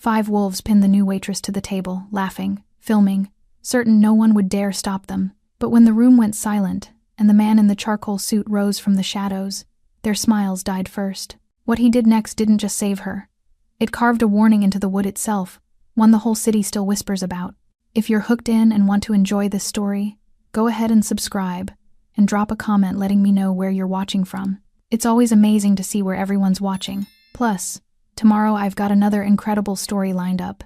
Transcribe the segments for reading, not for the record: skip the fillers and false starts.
5 wolves pinned the new waitress to the table, laughing, filming, certain no one would dare stop them. But when the room went silent, and the man in the charcoal suit rose from the shadows, their smiles died first. What he did next didn't just save her. It carved a warning into the wood itself, one the whole city still whispers about. If you're hooked in and want to enjoy this story, go ahead and subscribe, and drop a comment letting me know where you're watching from. It's always amazing to see where everyone's watching. Plus, tomorrow I've got another incredible story lined up,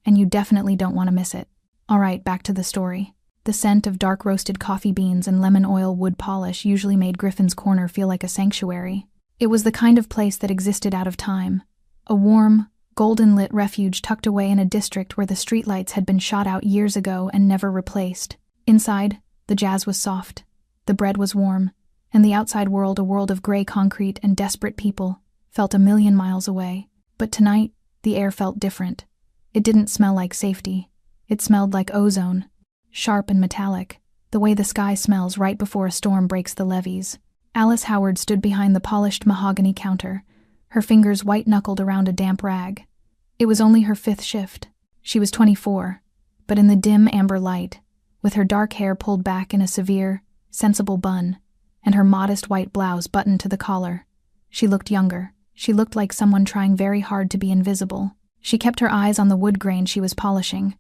and you definitely don't want to miss it. Alright, back to the story. The scent of dark roasted coffee beans and lemon oil wood polish usually made Griffin's Corner feel like a sanctuary. It was the kind of place that existed out of time. A warm, golden-lit refuge tucked away in a district where the streetlights had been shot out years ago and never replaced. Inside, the jazz was soft, the bread was warm, and the outside world, a world of gray concrete and desperate people, felt a million miles away. But tonight, the air felt different. It didn't smell like safety. It smelled like ozone, sharp and metallic, the way the sky smells right before a storm breaks the levees. Alice Howard stood behind the polished mahogany counter, her fingers white-knuckled around a damp rag. It was only her 5th shift. She was 24, but in the dim amber light, with her dark hair pulled back in a severe, sensible bun, and her modest white blouse buttoned to the collar, she looked younger. She looked like someone trying very hard to be invisible. She kept her eyes on the wood grain she was polishing,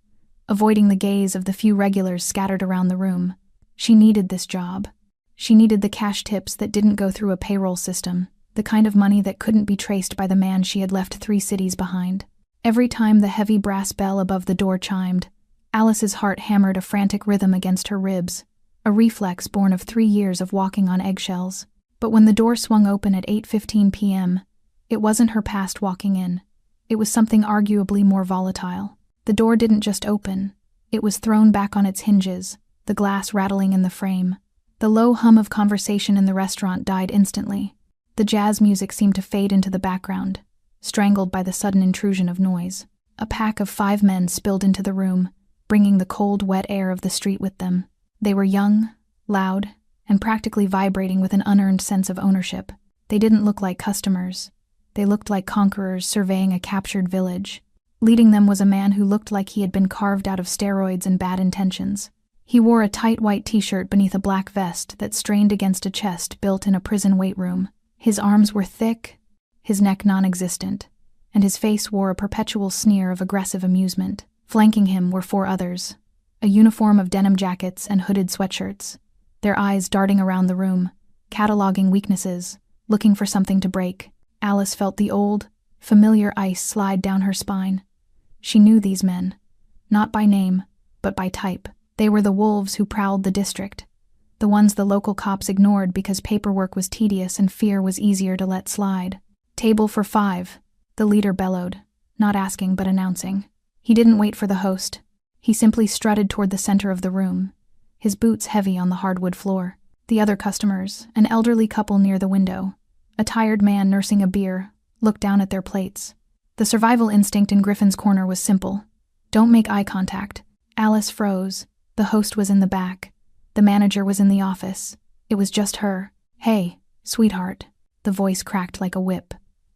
avoiding the gaze of the few regulars scattered around the room. She needed this job. She needed the cash tips that didn't go through a payroll system, the kind of money that couldn't be traced by the man she had left 3 cities behind. Every time the heavy brass bell above the door chimed, Alice's heart hammered a frantic rhythm against her ribs, a reflex born of 3 years of walking on eggshells. But when the door swung open at 8:15 p.m., it wasn't her past walking in. It was something arguably more volatile. The door didn't just open. It was thrown back on its hinges, the glass rattling in the frame. The low hum of conversation in the restaurant died instantly. The jazz music seemed to fade into the background, strangled by the sudden intrusion of noise. A pack of 5 men spilled into the room, bringing the cold, wet air of the street with them. They were young, loud, and practically vibrating with an unearned sense of ownership. They didn't look like customers. They looked like conquerors surveying a captured village. Leading them was a man who looked like he had been carved out of steroids and bad intentions. He wore a tight white t-shirt beneath a black vest that strained against a chest built in a prison weight room. His arms were thick, his neck non-existent, and his face wore a perpetual sneer of aggressive amusement. Flanking him were 4 others, a uniform of denim jackets and hooded sweatshirts, their eyes darting around the room, cataloging weaknesses, looking for something to break. Alice felt the old, familiar ice slide down her spine. She knew these men, not by name, but by type. They were the wolves who prowled the district, the ones the local cops ignored because paperwork was tedious and fear was easier to let slide. "Table for 5, the leader bellowed, not asking but announcing. He didn't wait for the host. He simply strutted toward the center of the room, his boots heavy on the hardwood floor. The other customers, an elderly couple near the window, a tired man nursing a beer, looked down at their plates. The survival instinct in Griffin's Corner was simple. Don't make eye contact. Alice froze. The host was in the back. The manager was in the office. It was just her. "Hey, sweetheart." The voice cracked like a whip.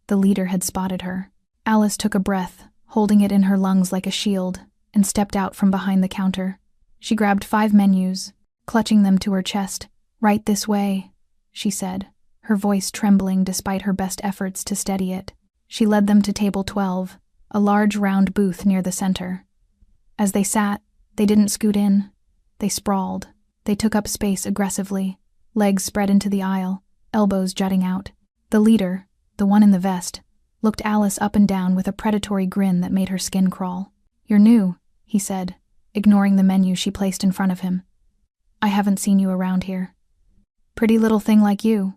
The leader had spotted her. Alice took a breath, holding it in her lungs like a shield, and stepped out from behind the counter. She grabbed 5 menus, clutching them to her chest. "Right this way," she said, her voice trembling despite her best efforts to steady it. She led them to table 12, a large round booth near the center. As they sat, they didn't scoot in. They sprawled. They took up space aggressively, legs spread into the aisle, elbows jutting out. The leader, the one in the vest, looked Alice up and down with a predatory grin that made her skin crawl. "You're new," he said, ignoring the menu she placed in front of him. "I haven't seen you around here." "Pretty little thing like you.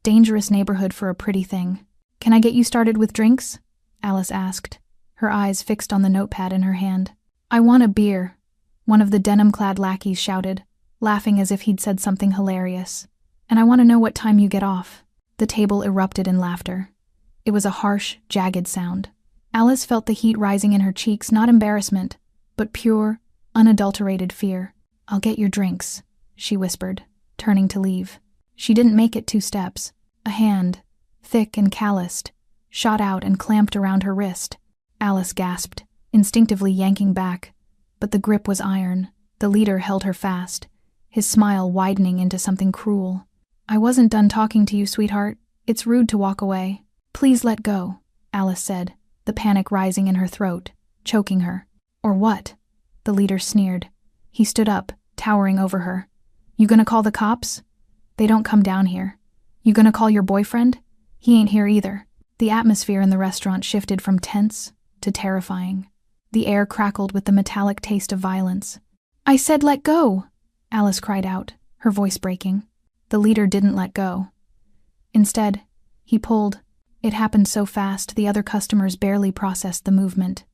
Dangerous neighborhood for a pretty thing. Can I get you started with drinks?" Alice asked, her eyes fixed on the notepad in her hand. "I want a beer," one of the denim-clad lackeys shouted, laughing as if he'd said something hilarious. "And I want to know what time you get off." The table erupted in laughter. It was a harsh, jagged sound. Alice felt the heat rising in her cheeks, not embarrassment, but pure, unadulterated fear. "I'll get your drinks," she whispered, turning to leave. She didn't make it 2 steps. A hand, thick and calloused, shot out and clamped around her wrist. Alice gasped, instinctively yanking back. But the grip was iron. The leader held her fast, his smile widening into something cruel. "I wasn't done talking to you, sweetheart. It's rude to walk away. Please let go," Alice said, the panic rising in her throat, choking her. "Or what?" The leader sneered. He stood up, towering over her. "You gonna call the cops? They don't come down here. You gonna call your boyfriend? He ain't here either." The atmosphere in the restaurant shifted from tense to terrifying. The air crackled with the metallic taste of violence. "I said let go!" Alice cried out, her voice breaking. The leader didn't let go. Instead, he pulled. It happened so fast the other customers barely processed the movement.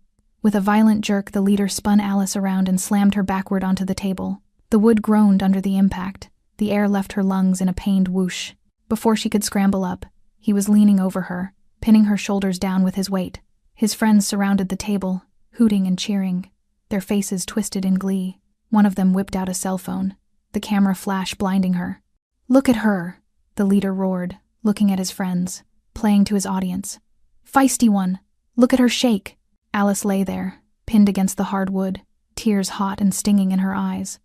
With a violent jerk, the leader spun Alice around and slammed her backward onto the table. The wood groaned under the impact. The air left her lungs in a pained whoosh. Before she could scramble up, he was leaning over her, pinning her shoulders down with his weight. His friends surrounded the table, hooting and cheering, their faces twisted in glee. One of them whipped out a cell phone, the camera flash blinding her. "Look at her," the leader roared, looking at his friends, playing to his audience. "Feisty one, look at her shake." Alice lay there, pinned against the hard wood, tears hot and stinging in her eyes.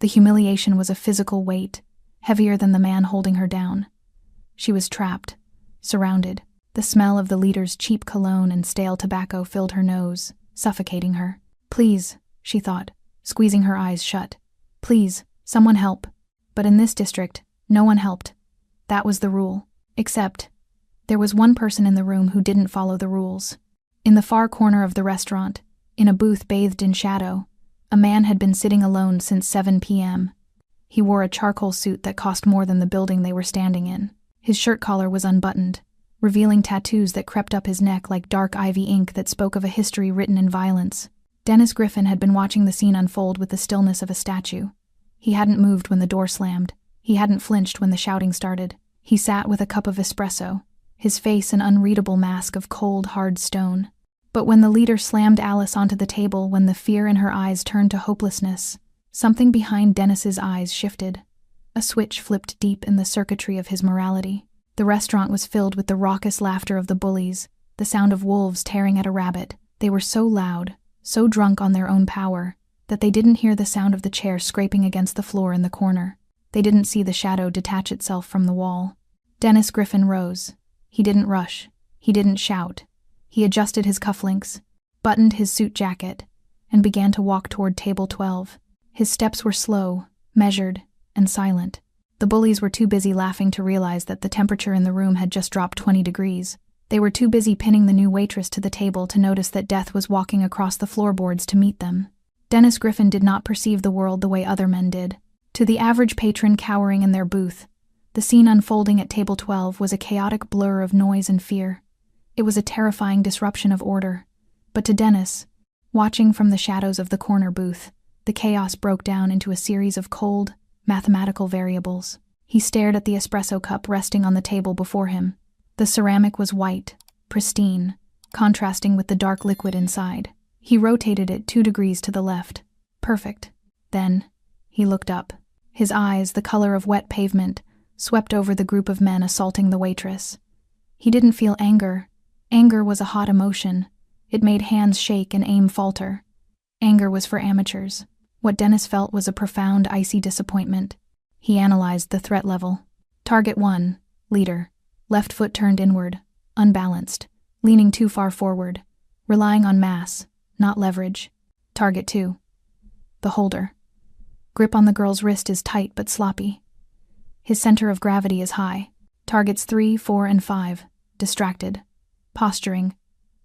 The humiliation was a physical weight, heavier than the man holding her down. She was trapped, surrounded. The smell of the leader's cheap cologne and stale tobacco filled her nose, suffocating her. "Please," she thought, squeezing her eyes shut. "Please, someone help." But in this district, no one helped. That was the rule. Except, there was one person in the room who didn't follow the rules. In the far corner of the restaurant, in a booth bathed in shadow, a man had been sitting alone since 7 p.m. He wore a charcoal suit that cost more than the building they were standing in. His shirt collar was unbuttoned, revealing tattoos that crept up his neck like dark ivy ink that spoke of a history written in violence. Dennis Griffin had been watching the scene unfold with the stillness of a statue. He hadn't moved when the door slammed. He hadn't flinched when the shouting started. He sat with a cup of espresso, his face an unreadable mask of cold, hard stone. But when the leader slammed Alice onto the table, when the fear in her eyes turned to hopelessness, something behind Dennis's eyes shifted. A switch flipped deep in the circuitry of his morality. The restaurant was filled with the raucous laughter of the bullies, the sound of wolves tearing at a rabbit. They were so loud, so drunk on their own power, that they didn't hear the sound of the chair scraping against the floor in the corner. They didn't see the shadow detach itself from the wall. Dennis Griffin rose. He didn't rush. He didn't shout. He adjusted his cufflinks, buttoned his suit jacket, and began to walk toward table 12. His steps were slow, measured, and silent. The bullies were too busy laughing to realize that the temperature in the room had just dropped 20 degrees. They were too busy pinning the new waitress to the table to notice that death was walking across the floorboards to meet them. Dennis Griffin did not perceive the world the way other men did. To the average patron cowering in their booth, the scene unfolding at table 12 was a chaotic blur of noise and fear. It was a terrifying disruption of order. But to Dennis, watching from the shadows of the corner booth, the chaos broke down into a series of cold, mathematical variables. He stared at the espresso cup resting on the table before him. The ceramic was white, pristine, contrasting with the dark liquid inside. He rotated it 2 degrees to the left. Perfect. Then, he looked up. His eyes, the color of wet pavement, swept over the group of men assaulting the waitress. He didn't feel anger. Anger was a hot emotion. It made hands shake and aim falter. Anger was for amateurs. What Dennis felt was a profound, icy disappointment. He analyzed the threat level. Target 1, leader. Left foot turned inward, unbalanced, leaning too far forward, relying on mass, not leverage. Target 2, the holder. Grip on the girl's wrist is tight but sloppy. His center of gravity is high. Targets 3, 4, and 5, distracted. Posturing.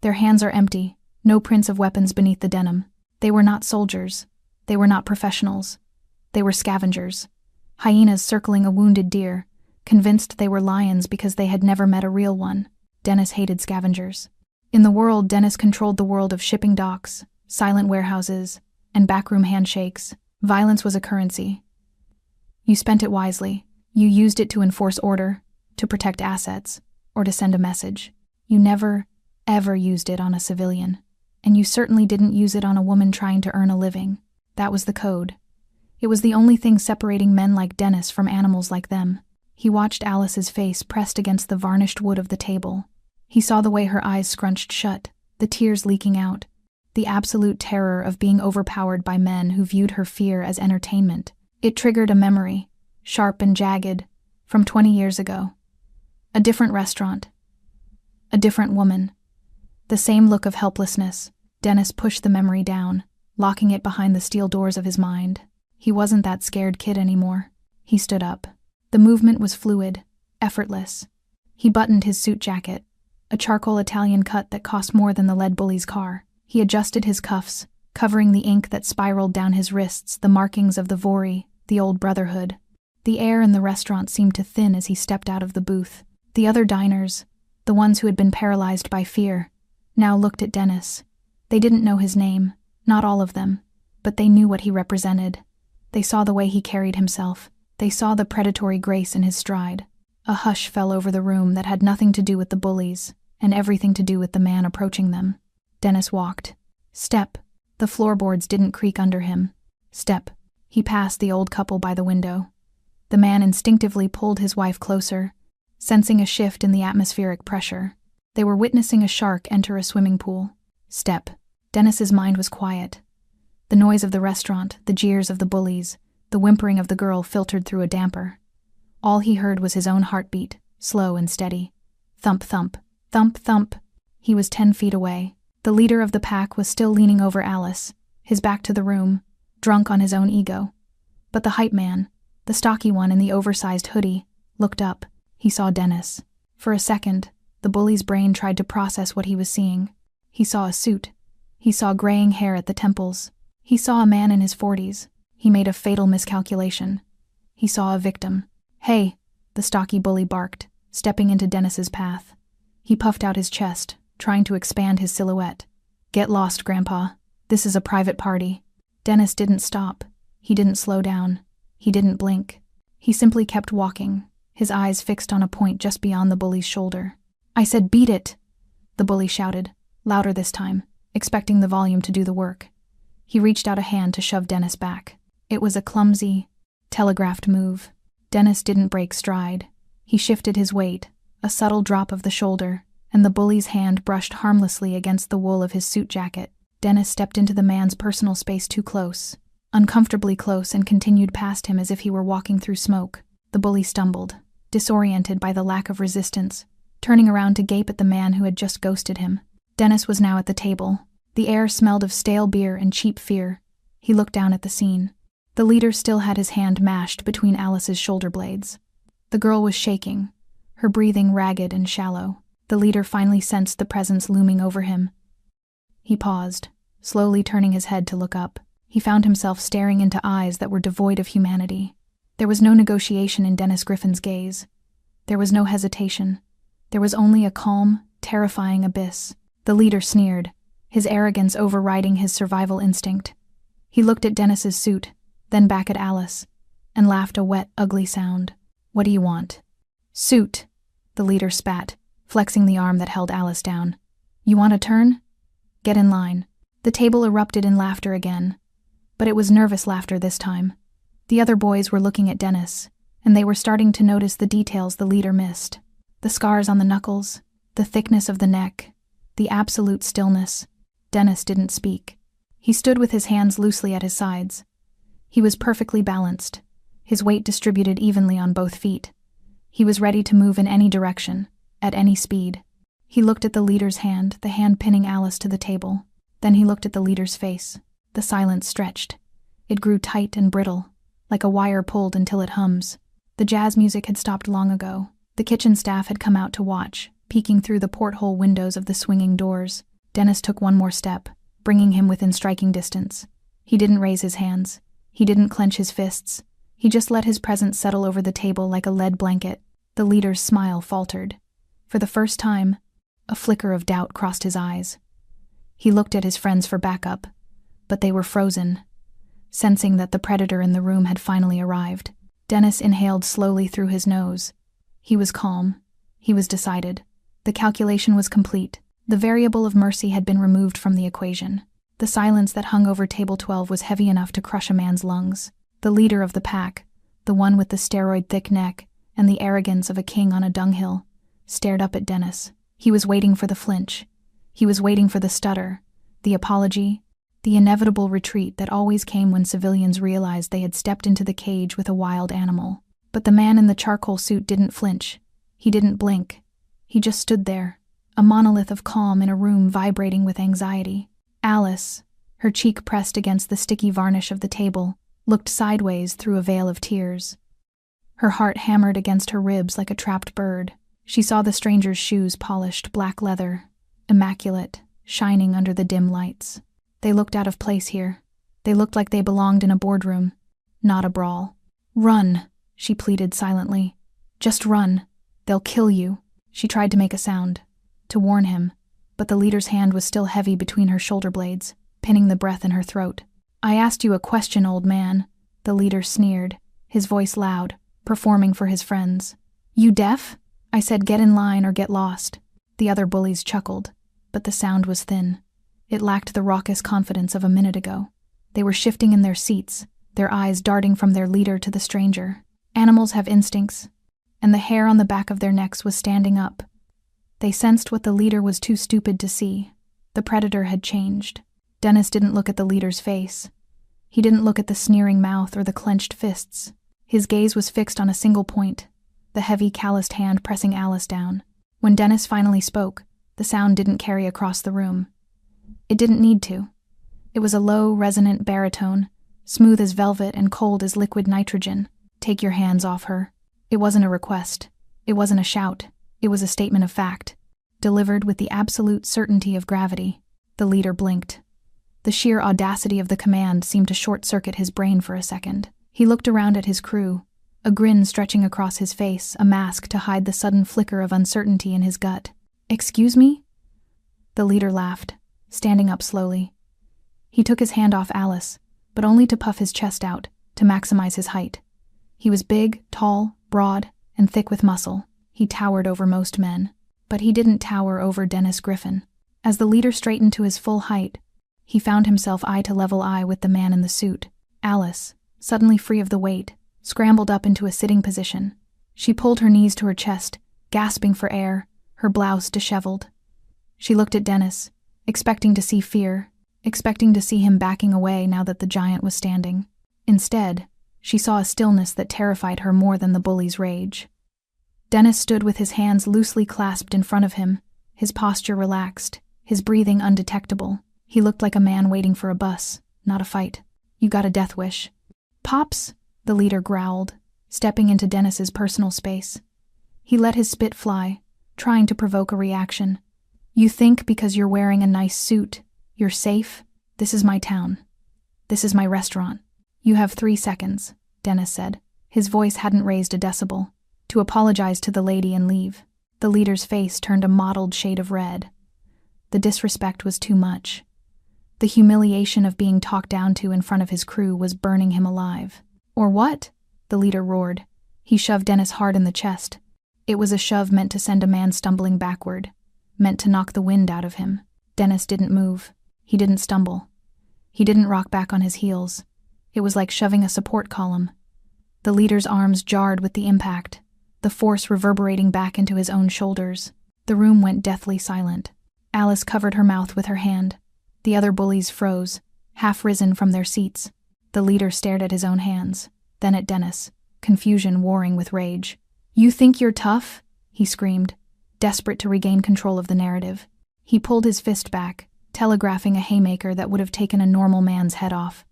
Their hands are empty, no prints of weapons beneath the denim. They were not soldiers. They were not professionals. They were scavengers. Hyenas circling a wounded deer, convinced they were lions because they had never met a real one. Dennis hated scavengers. In the world, Dennis controlled the world of shipping docks, silent warehouses, and backroom handshakes. Violence was a currency. You spent it wisely. You used it to enforce order, to protect assets, or to send a message. You never, ever used it on a civilian. And you certainly didn't use it on a woman trying to earn a living. That was the code. It was the only thing separating men like Dennis from animals like them. He watched Alice's face pressed against the varnished wood of the table. He saw the way her eyes scrunched shut, the tears leaking out, the absolute terror of being overpowered by men who viewed her fear as entertainment. It triggered a memory, sharp and jagged, from 20 years ago. A different restaurant. A different woman. The same look of helplessness. Dennis pushed the memory down, locking it behind the steel doors of his mind. He wasn't that scared kid anymore. He stood up. The movement was fluid, effortless. He buttoned his suit jacket, a charcoal Italian cut that cost more than the lead bully's car. He adjusted his cuffs, covering the ink that spiraled down his wrists, the markings of the Vori, the old brotherhood. The air in the restaurant seemed to thin as he stepped out of the booth. The other diners, the ones who had been paralyzed by fear, now looked at Dennis. They didn't know his name, not all of them, but they knew what he represented. They saw the way he carried himself. They saw the predatory grace in his stride. A hush fell over the room that had nothing to do with the bullies, and everything to do with the man approaching them. Dennis walked. Step. The floorboards didn't creak under him. Step. He passed the old couple by the window. The man instinctively pulled his wife closer, sensing a shift in the atmospheric pressure. They were witnessing a shark enter a swimming pool. Step. Dennis's mind was quiet. The noise of the restaurant, the jeers of the bullies, the whimpering of the girl filtered through a damper. All he heard was his own heartbeat, slow and steady. Thump, thump, thump, thump. He was 10 feet away. The leader of the pack was still leaning over Alice, his back to the room, drunk on his own ego. But the hype man, the stocky one in the oversized hoodie, looked up. He saw Dennis. For a second, the bully's brain tried to process what he was seeing. He saw a suit. He saw graying hair at the temples. He saw a man in his 40s. He made a fatal miscalculation. He saw a victim. "Hey," the stocky bully barked, stepping into Dennis's path. He puffed out his chest, trying to expand his silhouette. "Get lost, Grandpa. This is a private party." Dennis didn't stop. He didn't slow down. He didn't blink. He simply kept walking, his eyes fixed on a point just beyond the bully's shoulder. "I said beat it!" the bully shouted, louder this time, expecting the volume to do the work. He reached out a hand to shove Dennis back. It was a clumsy, telegraphed move. Dennis didn't break stride. He shifted his weight, a subtle drop of the shoulder, and the bully's hand brushed harmlessly against the wool of his suit jacket. Dennis stepped into the man's personal space too close, uncomfortably close, and continued past him as if he were walking through smoke. The bully stumbled, disoriented by the lack of resistance, turning around to gape at the man who had just ghosted him. Dennis was now at the table. The air smelled of stale beer and cheap fear. He looked down at the scene. The leader still had his hand mashed between Alice's shoulder blades. The girl was shaking, her breathing ragged and shallow. The leader finally sensed the presence looming over him. He paused, slowly turning his head to look up. He found himself staring into eyes that were devoid of humanity. There was no negotiation in Dennis Griffin's gaze. There was no hesitation. There was only a calm, terrifying abyss. The leader sneered, his arrogance overriding his survival instinct. He looked at Dennis's suit, then back at Alice, and laughed a wet, ugly sound. "What do you want?" "Suit," the leader spat, flexing the arm that held Alice down. "You want a turn? Get in line." The table erupted in laughter again, but it was nervous laughter this time. The other boys were looking at Dennis, and they were starting to notice the details the leader missed. The scars on the knuckles, the thickness of the neck, the absolute stillness. Dennis didn't speak. He stood with his hands loosely at his sides. He was perfectly balanced, his weight distributed evenly on both feet. He was ready to move in any direction, at any speed. He looked at the leader's hand, the hand pinning Alice to the table. Then he looked at the leader's face. The silence stretched. It grew tight and brittle, like a wire pulled until it hums. The jazz music had stopped long ago. The kitchen staff had come out to watch, peeking through the porthole windows of the swinging doors. Dennis took one more step, bringing him within striking distance. He didn't raise his hands. He didn't clench his fists. He just let his presence settle over the table like a lead blanket. The leader's smile faltered. For the first time, a flicker of doubt crossed his eyes. He looked at his friends for backup, but they were frozen, sensing that the predator in the room had finally arrived. Dennis inhaled slowly through his nose. He was calm. He was decided. The calculation was complete. The variable of mercy had been removed from the equation. The silence that hung over table 12 was heavy enough to crush a man's lungs. The leader of the pack, the one with the steroid-thick neck and the arrogance of a king on a dunghill, stared up at Dennis. He was waiting for the flinch. He was waiting for the stutter, the apology, the inevitable retreat that always came when civilians realized they had stepped into the cage with a wild animal. But the man in the charcoal suit didn't flinch. He didn't blink. He just stood there, a monolith of calm in a room vibrating with anxiety. Alice, her cheek pressed against the sticky varnish of the table, looked sideways through a veil of tears. Her heart hammered against her ribs like a trapped bird. She saw the stranger's shoes, polished black leather, immaculate, shining under the dim lights. They looked out of place here. They looked like they belonged in a boardroom, not a brawl. "Run," she pleaded silently. "Just run. They'll kill you." She tried to make a sound, to warn him, but the leader's hand was still heavy between her shoulder blades, pinning the breath in her throat. "I asked you a question, old man," the leader sneered, his voice loud, performing for his friends. "You deaf? I said get in line or get lost." The other bullies chuckled, but the sound was thin. It lacked the raucous confidence of a minute ago. They were shifting in their seats, their eyes darting from their leader to the stranger. Animals have instincts, and the hair on the back of their necks was standing up. They sensed what the leader was too stupid to see. The predator had changed. Dennis didn't look at the leader's face. He didn't look at the sneering mouth or the clenched fists. His gaze was fixed on a single point, the heavy, calloused hand pressing Alice down. When Dennis finally spoke, the sound didn't carry across the room. It didn't need to. It was a low, resonant baritone, smooth as velvet and cold as liquid nitrogen. "Take your hands off her." It wasn't a request. It wasn't a shout. It was a statement of fact, delivered with the absolute certainty of gravity. The leader blinked. The sheer audacity of the command seemed to short-circuit his brain for a second. He looked around at his crew, a grin stretching across his face, a mask to hide the sudden flicker of uncertainty in his gut. "Excuse me?" The leader laughed, standing up slowly. He took his hand off Alice, but only to puff his chest out, to maximize his height. He was big, tall, broad, and thick with muscle. He towered over most men, but he didn't tower over Dennis Griffin. As the leader straightened to his full height, he found himself eye to level eye with the man in the suit. Alice, suddenly free of the weight, scrambled up into a sitting position. She pulled her knees to her chest, gasping for air, her blouse disheveled. She looked at Dennis, expecting to see fear, expecting to see him backing away now that the giant was standing. Instead, she saw a stillness that terrified her more than the bully's rage. Dennis stood with his hands loosely clasped in front of him, his posture relaxed, his breathing undetectable. He looked like a man waiting for a bus, not a fight. "You got a death wish." "Pops," the leader growled, stepping into Dennis's personal space. He let his spit fly, trying to provoke a reaction. "You think because you're wearing a nice suit, you're safe? This is my town. This is my restaurant. You have 3 seconds, Dennis said. His voice hadn't raised a decibel. To apologize to the lady and leave. The leader's face turned a mottled shade of red. The disrespect was too much. The humiliation of being talked down to in front of his crew was burning him alive. "Or what?" the leader roared. He shoved Dennis hard in the chest. It was a shove meant to send a man stumbling backward, meant to knock the wind out of him. Dennis didn't move. He didn't stumble. He didn't rock back on his heels. It was like shoving a support column. The leader's arms jarred with the impact, the force reverberating back into his own shoulders. The room went deathly silent. Alice covered her mouth with her hand. The other bullies froze, half risen from their seats. The leader stared at his own hands, then at Dennis, confusion warring with rage. "You think you're tough?" he screamed, desperate to regain control of the narrative. He pulled his fist back, telegraphing a haymaker that would have taken a normal man's head off.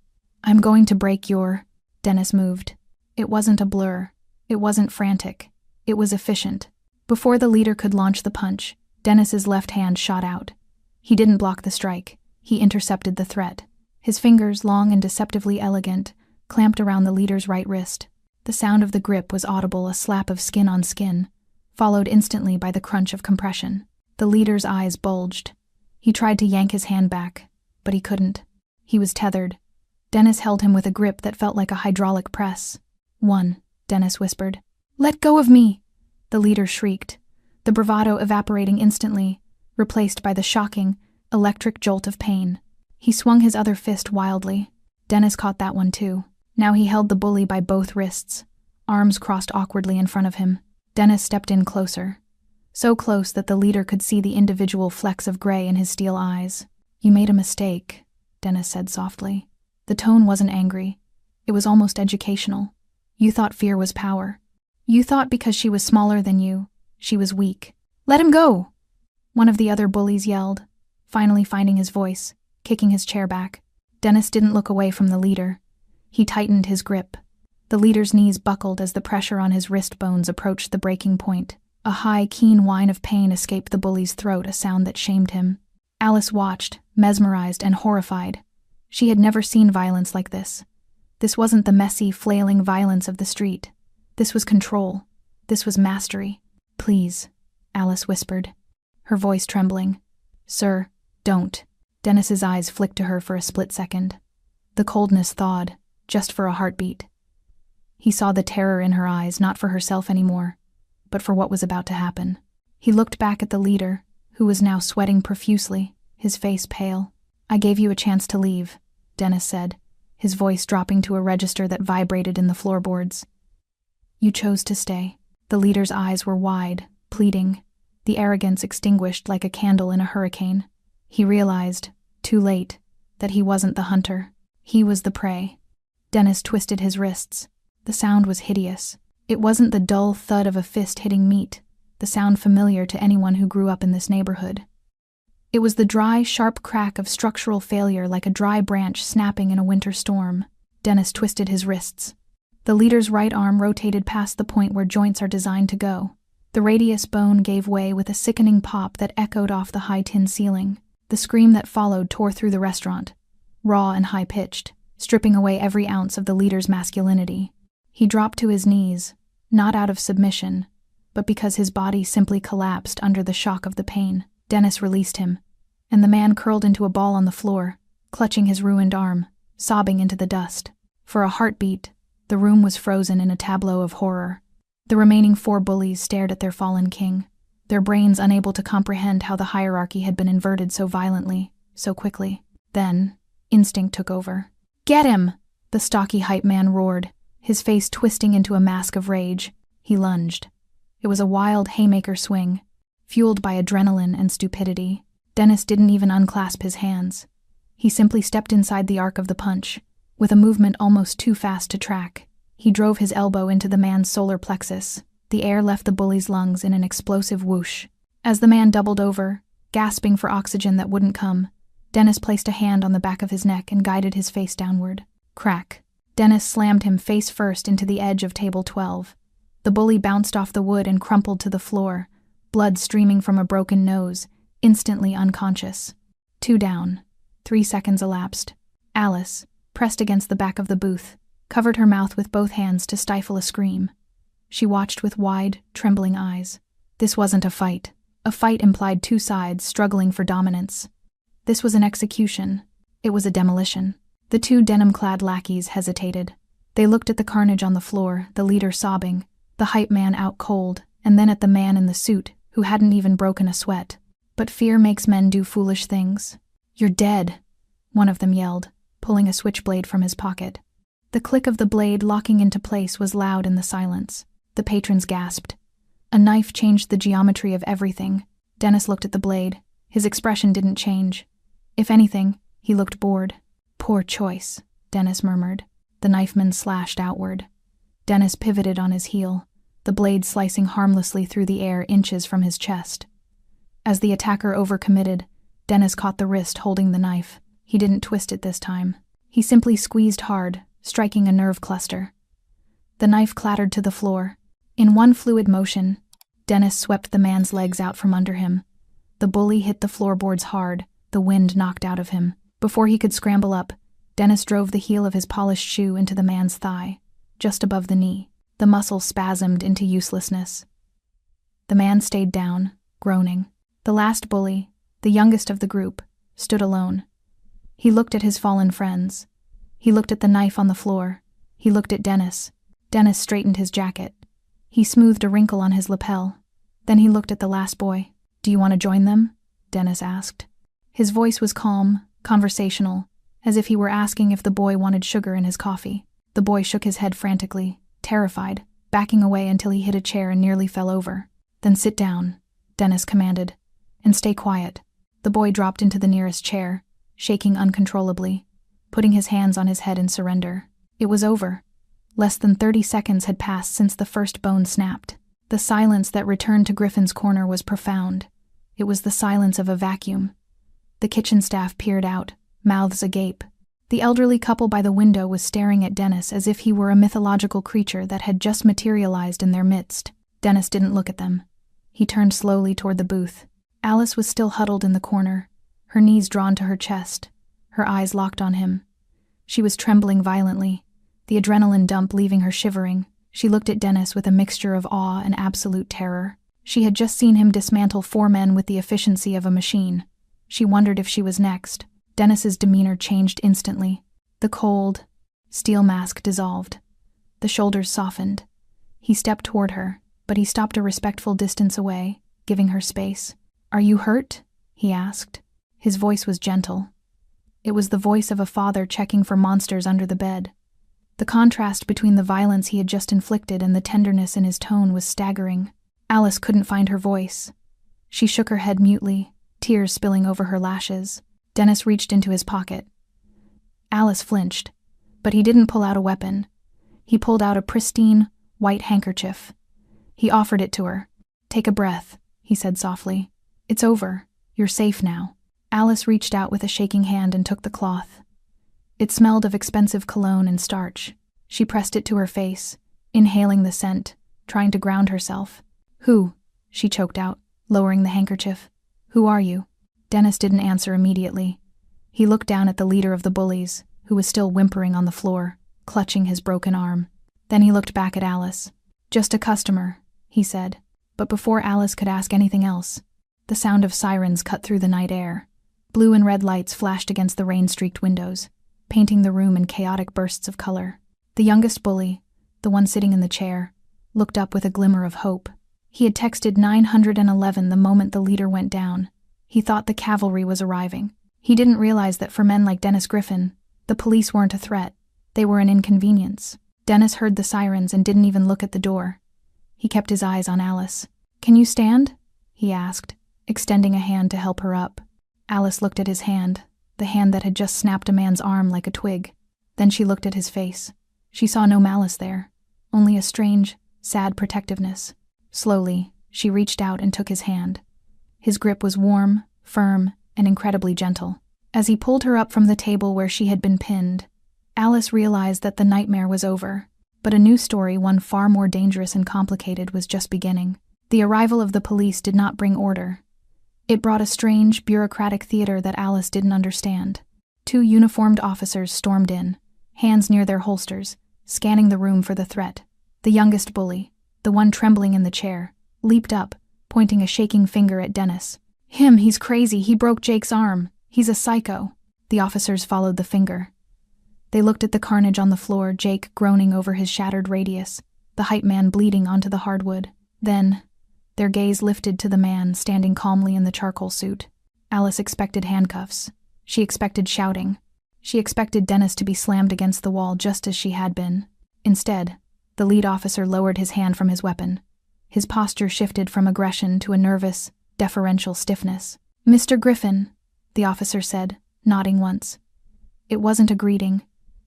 "I'm going to break your—" Dennis moved. It wasn't a blur. It wasn't frantic. It was efficient. Before the leader could launch the punch, Dennis's left hand shot out. He didn't block the strike. He intercepted the threat. His fingers, long and deceptively elegant, clamped around the leader's right wrist. The sound of the grip was audible, a slap of skin on skin, followed instantly by the crunch of compression. The leader's eyes bulged. He tried to yank his hand back, but he couldn't. He was tethered. Dennis held him with a grip that felt like a hydraulic press. "One," Dennis whispered. "Let go of me!" the leader shrieked, the bravado evaporating instantly, replaced by the shocking, electric jolt of pain. He swung his other fist wildly. Dennis caught that one too. Now he held the bully by both wrists, arms crossed awkwardly in front of him. Dennis stepped in closer. so close that the leader could see the individual flecks of gray in his steel eyes. "You made a mistake," Dennis said softly. The tone wasn't angry. It was almost educational. "You thought fear was power. You thought because she was smaller than you, she was weak." "Let him go!" one of the other bullies yelled, finally finding his voice, kicking his chair back. Dennis didn't look away from the leader. He tightened his grip. The leader's knees buckled as the pressure on his wrist bones approached the breaking point. A high, keen whine of pain escaped the bully's throat, a sound that shamed him. Alice watched, mesmerized and horrified. She had never seen violence like this. This wasn't the messy, flailing violence of the street. This was control. This was mastery. "Please," Alice whispered, her voice trembling. "Sir, don't." Dennis's eyes flicked to her for a split second. The coldness thawed, just for a heartbeat. He saw the terror in her eyes, not for herself anymore, but for what was about to happen. He looked back at the leader, who was now sweating profusely, his face pale. "I gave you a chance to leave," Dennis said, his voice dropping to a register that vibrated in the floorboards. "You chose to stay." The leader's eyes were wide, pleading, the arrogance extinguished like a candle in a hurricane. He realized, too late, that he wasn't the hunter. He was the prey. Dennis twisted his wrists. The sound was hideous. It wasn't the dull thud of a fist hitting meat, the sound familiar to anyone who grew up in this neighborhood. It was the dry, sharp crack of structural failure, like a dry branch snapping in a winter storm. Dennis twisted his wrists. The leader's right arm rotated past the point where joints are designed to go. The radius bone gave way with a sickening pop that echoed off the high tin ceiling. The scream that followed tore through the restaurant, raw and high-pitched, stripping away every ounce of the leader's masculinity. He dropped to his knees, not out of submission, but because his body simply collapsed under the shock of the pain. Dennis released him, and the man curled into a ball on the floor, clutching his ruined arm, sobbing into the dust. For a heartbeat, the room was frozen in a tableau of horror. The remaining 4 bullies stared at their fallen king, their brains unable to comprehend how the hierarchy had been inverted so violently, so quickly. Then, instinct took over. "Get him!" the stocky hype man roared, his face twisting into a mask of rage. He lunged. It was a wild haymaker swing, fueled by adrenaline and stupidity. Dennis didn't even unclasp his hands. He simply stepped inside the arc of the punch, with a movement almost too fast to track. He drove his elbow into the man's solar plexus. The air left the bully's lungs in an explosive whoosh. As the man doubled over, gasping for oxygen that wouldn't come, Dennis placed a hand on the back of his neck and guided his face downward. Crack. Dennis slammed him face first into the edge of table 12. The bully bounced off the wood and crumpled to the floor, blood streaming from a broken nose, instantly unconscious. 2 down. 3 seconds elapsed. Alice, pressed against the back of the booth, covered her mouth with both hands to stifle a scream. She watched with wide, trembling eyes. This wasn't a fight. A fight implied 2 sides struggling for dominance. This was an execution. It was a demolition. The 2 denim-clad lackeys hesitated. They looked at the carnage on the floor, the leader sobbing, the hype man out cold, and then at the man in the suit, who hadn't even broken a sweat. But fear makes men do foolish things. "You're dead," one of them yelled, pulling a switchblade from his pocket. The click of the blade locking into place was loud in the silence. The patrons gasped. A knife changed the geometry of everything. Dennis looked at the blade. His expression didn't change. If anything, he looked bored. "Poor choice," Dennis murmured. The knifeman slashed outward. Dennis pivoted on his heel, the blade slicing harmlessly through the air inches from his chest. As the attacker overcommitted, Dennis caught the wrist holding the knife. He didn't twist it this time. He simply squeezed hard, striking a nerve cluster. The knife clattered to the floor. In one fluid motion, Dennis swept the man's legs out from under him. The bully hit the floorboards hard, the wind knocked out of him. Before he could scramble up, Dennis drove the heel of his polished shoe into the man's thigh, just above the knee. The muscle spasmed into uselessness. The man stayed down, groaning. The last bully, the youngest of the group, stood alone. He looked at his fallen friends. He looked at the knife on the floor. He looked at Dennis. Dennis straightened his jacket. He smoothed a wrinkle on his lapel. Then he looked at the last boy. "Do you want to join them?" Dennis asked. His voice was calm, conversational, as if he were asking if the boy wanted sugar in his coffee. The boy shook his head frantically, terrified, backing away until he hit a chair and nearly fell over. "Then sit down," Dennis commanded. "And stay quiet." The boy dropped into the nearest chair, shaking uncontrollably, putting his hands on his head in surrender. It was over. Less than 30 seconds had passed since the first bone snapped. The silence that returned to Griffin's corner was profound. It was the silence of a vacuum. The kitchen staff peered out, mouths agape. The elderly couple by the window was staring at Dennis as if he were a mythological creature that had just materialized in their midst. Dennis didn't look at them. He turned slowly toward the booth. Alice was still huddled in the corner, her knees drawn to her chest, her eyes locked on him. She was trembling violently, the adrenaline dump leaving her shivering. She looked at Dennis with a mixture of awe and absolute terror. She had just seen him dismantle 4 men with the efficiency of a machine. She wondered if she was next. Dennis's demeanor changed instantly. The cold, steel mask dissolved. The shoulders softened. He stepped toward her, but he stopped a respectful distance away, giving her space. "Are you hurt?" he asked. His voice was gentle. It was the voice of a father checking for monsters under the bed. The contrast between the violence he had just inflicted and the tenderness in his tone was staggering. Alice couldn't find her voice. She shook her head mutely, tears spilling over her lashes. Dennis reached into his pocket. Alice flinched, but he didn't pull out a weapon. He pulled out a pristine, white handkerchief. He offered it to her. "Take a breath," he said softly. "It's over. You're safe now." Alice reached out with a shaking hand and took the cloth. It smelled of expensive cologne and starch. She pressed it to her face, inhaling the scent, trying to ground herself. "Who?" she choked out, lowering the handkerchief. "Who are you?" Dennis didn't answer immediately. He looked down at the leader of the bullies, who was still whimpering on the floor, clutching his broken arm. Then he looked back at Alice. "Just a customer," he said. But before Alice could ask anything else, the sound of sirens cut through the night air. Blue and red lights flashed against the rain-streaked windows, painting the room in chaotic bursts of color. The youngest bully, the one sitting in the chair, looked up with a glimmer of hope. He had texted 911 the moment the leader went down. He thought the cavalry was arriving. He didn't realize that for men like Dennis Griffin, the police weren't a threat. They were an inconvenience. Dennis heard the sirens and didn't even look at the door. He kept his eyes on Alice. "Can you stand?" he asked, extending a hand to help her up. Alice looked at his hand, the hand that had just snapped a man's arm like a twig. Then she looked at his face. She saw no malice there, only a strange, sad protectiveness. Slowly, she reached out and took his hand. His grip was warm, firm, and incredibly gentle. As he pulled her up from the table where she had been pinned, Alice realized that the nightmare was over, but a new story, one far more dangerous and complicated, was just beginning. The arrival of the police did not bring order. It brought a strange, bureaucratic theater that Alice didn't understand. 2 uniformed officers stormed in, hands near their holsters, scanning the room for the threat. The youngest bully, the one trembling in the chair, leaped up, pointing a shaking finger at Dennis. He's crazy. He broke Jake's arm. He's a psycho." The officers followed the finger. They looked at the carnage on the floor, Jake groaning over his shattered radius, the hype man bleeding onto the hardwood. Then, their gaze lifted to the man standing calmly in the charcoal suit. Alice expected handcuffs. She expected shouting. She expected Dennis to be slammed against the wall just as she had been. Instead, the lead officer lowered his hand from his weapon. His posture shifted from aggression to a nervous, deferential stiffness. "Mr. Griffin," the officer said, nodding once. It wasn't a greeting.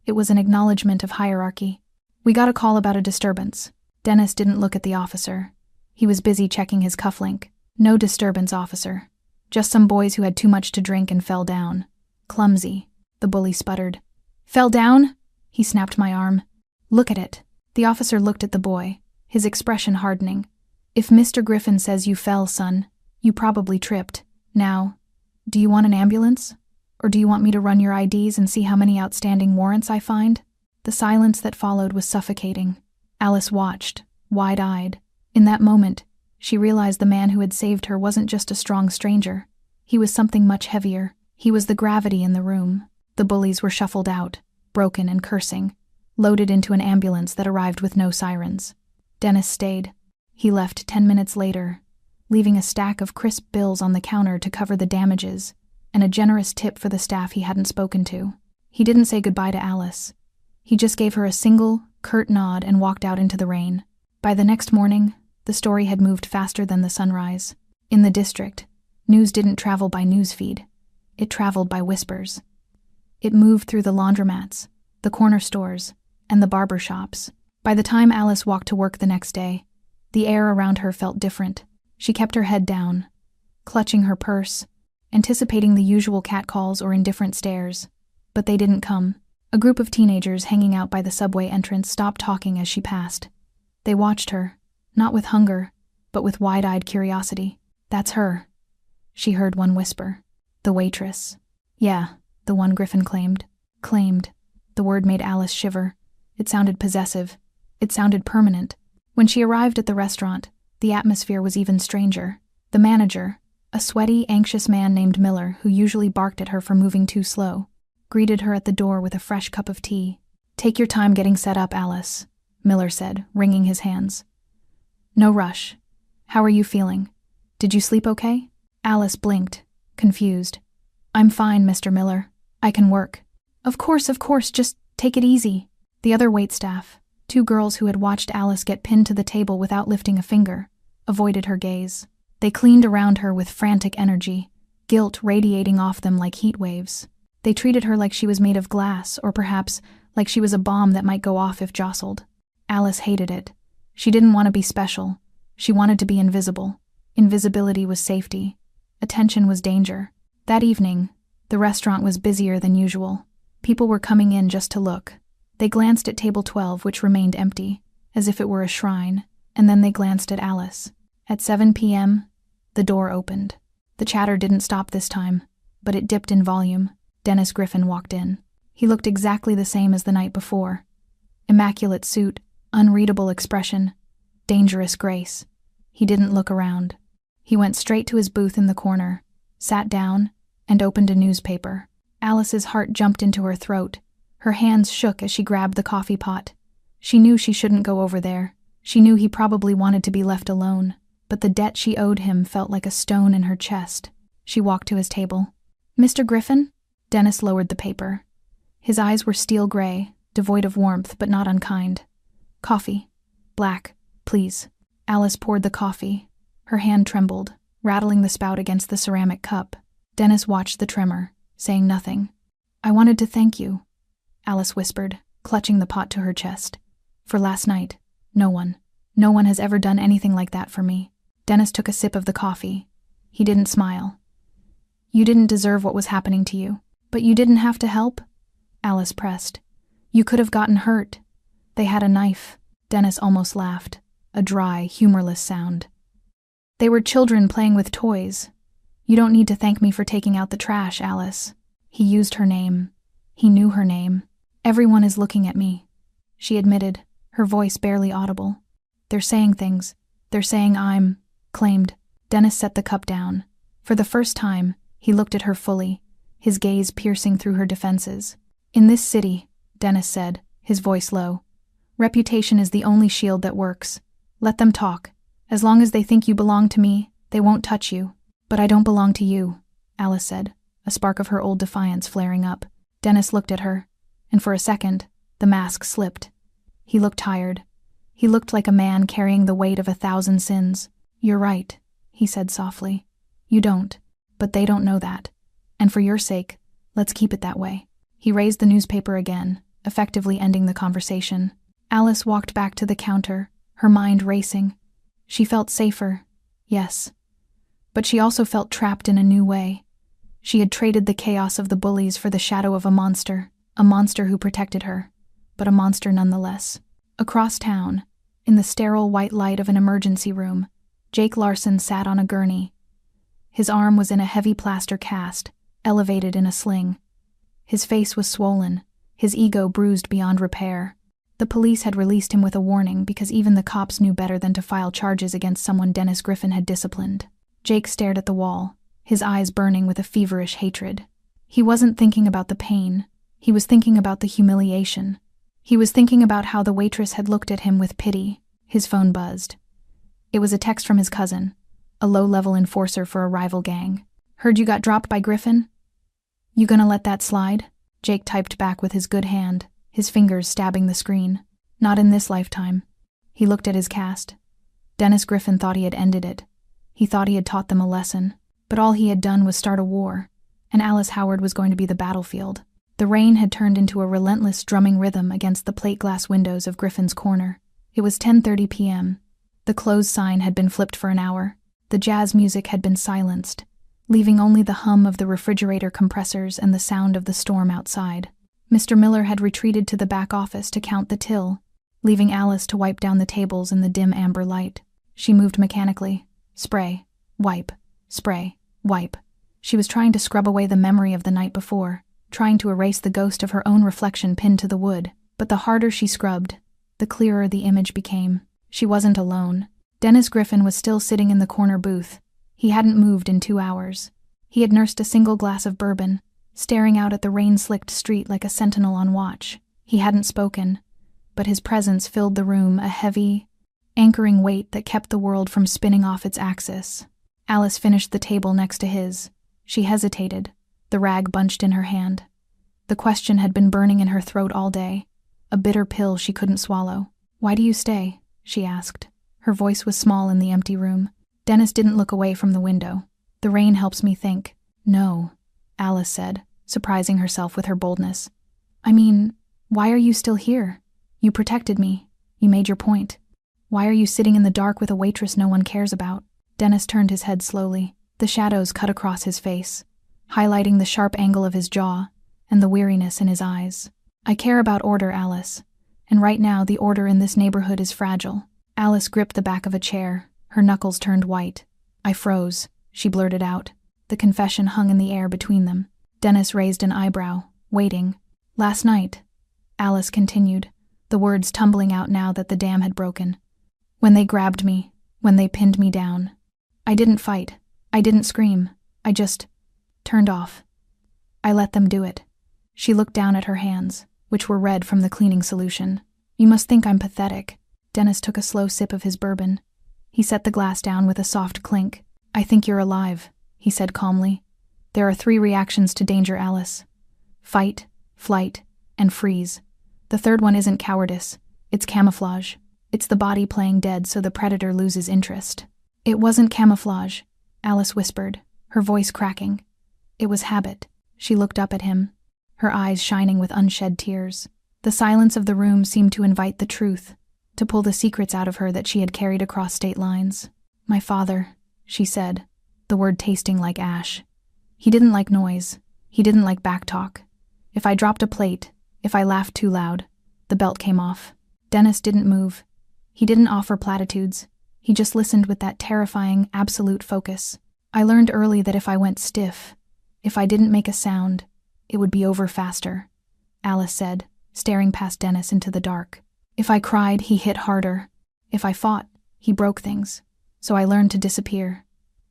It was an acknowledgement of hierarchy. "We got a call about a disturbance." Dennis didn't look at the officer. He was busy checking his cufflink. "No disturbance, officer. Just some boys who had too much to drink and fell down. Clumsy," the bully sputtered. "Fell down?" He snapped my arm. "Look at it." The officer looked at the boy, his expression hardening. "If Mr. Griffin says you fell, son, you probably tripped. Now, do you want an ambulance? Or do you want me to run your IDs and see how many outstanding warrants I find?" The silence that followed was suffocating. Alice watched, wide-eyed. In that moment, she realized the man who had saved her wasn't just a strong stranger. He was something much heavier. He was the gravity in the room. The bullies were shuffled out, broken and cursing, loaded into an ambulance that arrived with no sirens. Dennis stayed. He left 10 minutes later, leaving a stack of crisp bills on the counter to cover the damages, and a generous tip for the staff he hadn't spoken to. He didn't say goodbye to Alice. He just gave her a single, curt nod and walked out into the rain. By the next morning, the story had moved faster than the sunrise. In the district, news didn't travel by newsfeed. It traveled by whispers. It moved through the laundromats, the corner stores, and the barber shops. By the time Alice walked to work the next day, the air around her felt different. She kept her head down, clutching her purse, anticipating the usual catcalls or indifferent stares. But they didn't come. A group of teenagers hanging out by the subway entrance stopped talking as she passed. They watched her, not with hunger, but with wide-eyed curiosity. "That's her," she heard one whisper. "The waitress." "Yeah," the one Griffin claimed. Claimed. The word made Alice shiver. It sounded possessive. It sounded permanent. When she arrived at the restaurant, the atmosphere was even stranger. The manager, a sweaty, anxious man named Miller, who usually barked at her for moving too slow, greeted her at the door with a fresh cup of tea. "Take your time getting set up, Alice," Miller said, wringing his hands. "No rush. How are you feeling? Did you sleep okay?" Alice blinked, confused. "I'm fine, Mr. Miller. I can work." Of course, just take it easy." The other waitstaff, two girls who had watched Alice get pinned to the table without lifting a finger, avoided her gaze. They cleaned around her with frantic energy, guilt radiating off them like heat waves. They treated her like she was made of glass, or perhaps like she was a bomb that might go off if jostled. Alice hated it. She didn't want to be special. She wanted to be invisible. Invisibility was safety. Attention was danger. That evening, the restaurant was busier than usual. People were coming in just to look. They glanced at table 12, which remained empty, as if it were a shrine, and then they glanced at Alice. At 7 p.m., the door opened. The chatter didn't stop this time, but it dipped in volume. Dennis Griffin walked in. He looked exactly the same as the night before. Immaculate suit, unreadable expression, dangerous grace. He didn't look around. He went straight to his booth in the corner, sat down, and opened a newspaper. Alice's heart jumped into her throat. Her hands shook as she grabbed the coffee pot. She knew she shouldn't go over there. She knew he probably wanted to be left alone, but the debt she owed him felt like a stone in her chest. She walked to his table. "Mr. Griffin?" Dennis lowered the paper. His eyes were steel gray, devoid of warmth but not unkind. "Coffee. Black, please." Alice poured the coffee. Her hand trembled, rattling the spout against the ceramic cup. Dennis watched the tremor, saying nothing. "I wanted to thank you," Alice whispered, clutching the pot to her chest. "For last night. No one has ever done anything like that for me." Dennis took a sip of the coffee. He didn't smile. "You didn't deserve what was happening to you. But you didn't have to help?" Alice pressed. "You could have gotten hurt. They had a knife." Dennis almost laughed, a dry, humorless sound. "They were children playing with toys. You don't need to thank me for taking out the trash, Alice." He used her name. He knew her name. "Everyone is looking at me," she admitted, her voice barely audible. "They're saying things. They're saying I'm claimed." Dennis set the cup down. For the first time, he looked at her fully, his gaze piercing through her defenses. "In this city," Dennis said, his voice low, "reputation is the only shield that works. Let them talk. As long as they think you belong to me, they won't touch you." "But I don't belong to you," Alice said, a spark of her old defiance flaring up. Dennis looked at her, and for a second, the mask slipped. He looked tired. He looked like a man carrying the weight of 1,000 sins. "You're right," he said softly. "You don't, but they don't know that. And for your sake, let's keep it that way." He raised the newspaper again, effectively ending the conversation. Alice walked back to the counter, her mind racing. She felt safer, yes. But she also felt trapped in a new way. She had traded the chaos of the bullies for the shadow of a monster who protected her, but a monster nonetheless. Across town, in the sterile white light of an emergency room, Jake Larson sat on a gurney. His arm was in a heavy plaster cast, elevated in a sling. His face was swollen, his ego bruised beyond repair. The police had released him with a warning because even the cops knew better than to file charges against someone Dennis Griffin had disciplined. Jake stared at the wall, his eyes burning with a feverish hatred. He wasn't thinking about the pain. He was thinking about the humiliation. He was thinking about how the waitress had looked at him with pity. His phone buzzed. It was a text from his cousin, a low-level enforcer for a rival gang. "Heard you got dropped by Griffin? You gonna let that slide?" Jake typed back with his good hand, his fingers stabbing the screen. "Not in this lifetime." He looked at his cast. Dennis Griffin thought he had ended it. He thought he had taught them a lesson, but all he had done was start a war, and Alice Howard was going to be the battlefield. The rain had turned into a relentless drumming rhythm against the plate glass windows of Griffin's Corner. It was 10:30 p.m. The closed sign had been flipped for an hour. The jazz music had been silenced, leaving only the hum of the refrigerator compressors and the sound of the storm outside. Mr. Miller had retreated to the back office to count the till, leaving Alice to wipe down the tables in the dim amber light. She moved mechanically. Spray, wipe, spray, wipe. She was trying to scrub away the memory of the night before, trying to erase the ghost of her own reflection pinned to the wood. But the harder she scrubbed, the clearer the image became. She wasn't alone. Dennis Griffin was still sitting in the corner booth. He hadn't moved in 2 hours. He had nursed a single glass of bourbon, staring out at the rain-slicked street like a sentinel on watch. He hadn't spoken, but his presence filled the room, a heavy, anchoring weight that kept the world from spinning off its axis. Alice finished the table next to his. She hesitated, the rag bunched in her hand. The question had been burning in her throat all day, a bitter pill she couldn't swallow. "Why do you stay?" she asked. Her voice was small in the empty room. Dennis didn't look away from the window. "The rain helps me think." "No," Alice said, surprising herself with her boldness. "I mean, why are you still here? You protected me. You made your point. Why are you sitting in the dark with a waitress no one cares about?" Dennis turned his head slowly. The shadows cut across his face, highlighting the sharp angle of his jaw and the weariness in his eyes. "I care about order, Alice, and right now the order in this neighborhood is fragile." Alice gripped the back of a chair, her knuckles turned white. "I froze," she blurted out. The confession hung in the air between them. Dennis raised an eyebrow, waiting. "Last night," Alice continued, the words tumbling out now that the dam had broken. "When they grabbed me, when they pinned me down. I didn't fight. I didn't scream. I just turned off. I let them do it." She looked down at her hands, which were red from the cleaning solution. "You must think I'm pathetic." Dennis took a slow sip of his bourbon. He set the glass down with a soft clink. "I think you're alive," he said calmly. "There are 3 reactions to danger, Alice. Fight, flight, and freeze. The third one isn't cowardice. It's camouflage. It's the body playing dead so the predator loses interest." "It wasn't camouflage," Alice whispered, her voice cracking. "It was habit." She looked up at him, her eyes shining with unshed tears. The silence of the room seemed to invite the truth, to pull the secrets out of her that she had carried across state lines. "My father," she said, the word tasting like ash. "He didn't like noise. He didn't like backtalk. If I dropped a plate, if I laughed too loud, the belt came off." Dennis didn't move. He didn't offer platitudes. He just listened with that terrifying, absolute focus. "I learned early that if I went stiff, if I didn't make a sound, it would be over faster," Alice said, staring past Dennis into the dark. "If I cried, he hit harder. If I fought, he broke things. So I learned to disappear.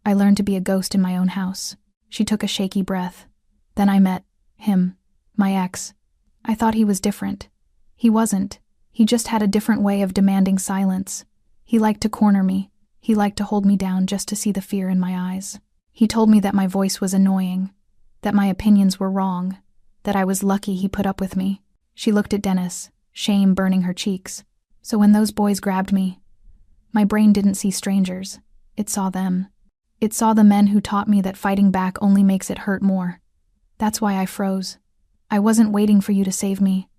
I learned to be a ghost in my own house." She took a shaky breath. "Then I met him, my ex. I thought he was different. He wasn't. He just had a different way of demanding silence. He liked to corner me. He liked to hold me down just to see the fear in my eyes. He told me that my voice was annoying, that my opinions were wrong, that I was lucky he put up with me." She looked at Dennis, shame burning her cheeks. "So when those boys grabbed me, my brain didn't see strangers. It saw them. It saw the men who taught me that fighting back only makes it hurt more. That's why I froze. I wasn't waiting for you to save me.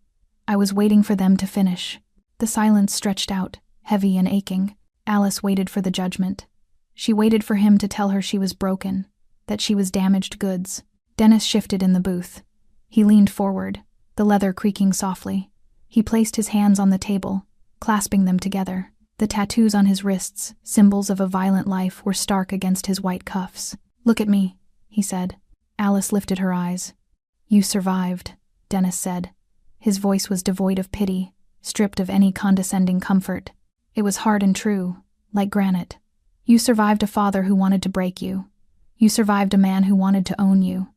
I was waiting for them to finish." The silence stretched out, heavy and aching. Alice waited for the judgment. She waited for him to tell her she was broken, that she was damaged goods. Dennis shifted in the booth. He leaned forward, the leather creaking softly. He placed his hands on the table, clasping them together. The tattoos on his wrists, symbols of a violent life, were stark against his white cuffs. "Look at me," he said. Alice lifted her eyes. "You survived," Dennis said. His voice was devoid of pity, stripped of any condescending comfort. It was hard and true, like granite. "You survived a father who wanted to break you. You survived a man who wanted to own you.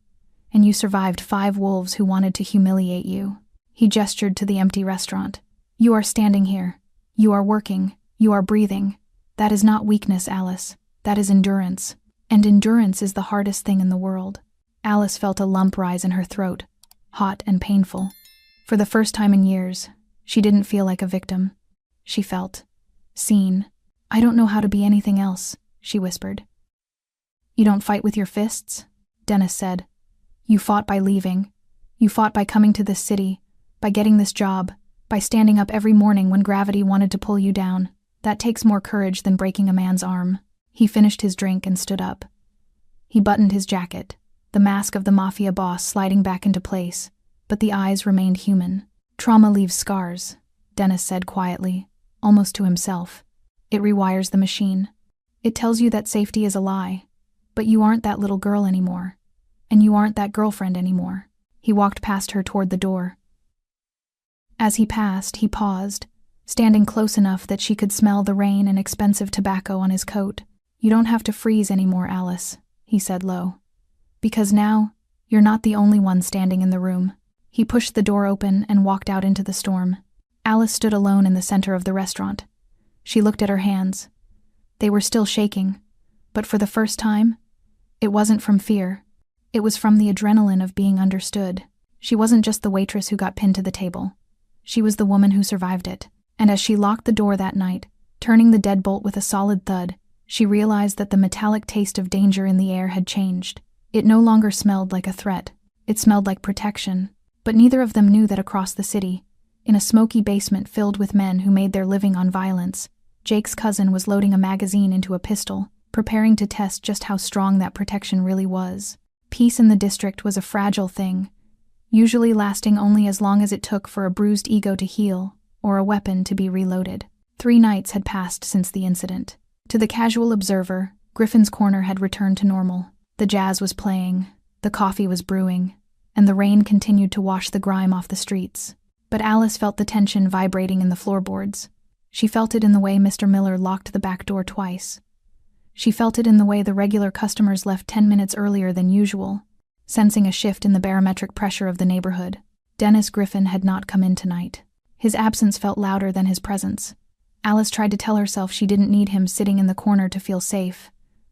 And you survived 5 wolves who wanted to humiliate you." He gestured to the empty restaurant. "You are standing here. You are working. You are breathing. That is not weakness, Alice. That is endurance. And endurance is the hardest thing in the world." Alice felt a lump rise in her throat, hot and painful. For the first time in years, she didn't feel like a victim. She felt seen. "I don't know how to be anything else," she whispered. You don't fight with your fists? Dennis said. You fought by leaving. You fought by coming to this city, by getting this job, by standing up every morning when gravity wanted to pull you down. That takes more courage than breaking a man's arm. He finished his drink and stood up. He buttoned his jacket, the mask of the mafia boss sliding back into place, but the eyes remained human. Trauma leaves scars, Dennis said quietly, almost to himself. It rewires the machine. It tells you that safety is a lie, but you aren't that little girl anymore, and you aren't that girlfriend anymore. He walked past her toward the door. As he passed, he paused, standing close enough that she could smell the rain and expensive tobacco on his coat. You don't have to freeze anymore, Alice, he said low. Because now, you're not the only one standing in the room. He pushed the door open and walked out into the storm. Alice stood alone in the center of the restaurant. She looked at her hands. They were still shaking, but for the first time, it wasn't from fear. It was from the adrenaline of being understood. She wasn't just the waitress who got pinned to the table. She was the woman who survived it. And as she locked the door that night, turning the deadbolt with a solid thud, she realized that the metallic taste of danger in the air had changed. It no longer smelled like a threat. It smelled like protection. But neither of them knew that across the city, in a smoky basement filled with men who made their living on violence, Jake's cousin was loading a magazine into a pistol, preparing to test just how strong that protection really was. Peace in the district was a fragile thing, usually lasting only as long as it took for a bruised ego to heal or a weapon to be reloaded. 3 nights had passed since the incident. To the casual observer, Griffin's Corner had returned to normal. The jazz was playing, the coffee was brewing, and the rain continued to wash the grime off the streets. But Alice felt the tension vibrating in the floorboards. She felt it in the way Mr. Miller locked the back door twice. She felt it in the way the regular customers left 10 minutes earlier than usual, sensing a shift in the barometric pressure of the neighborhood. Dennis Griffin had not come in tonight. His absence felt louder than his presence. Alice tried to tell herself she didn't need him sitting in the corner to feel safe,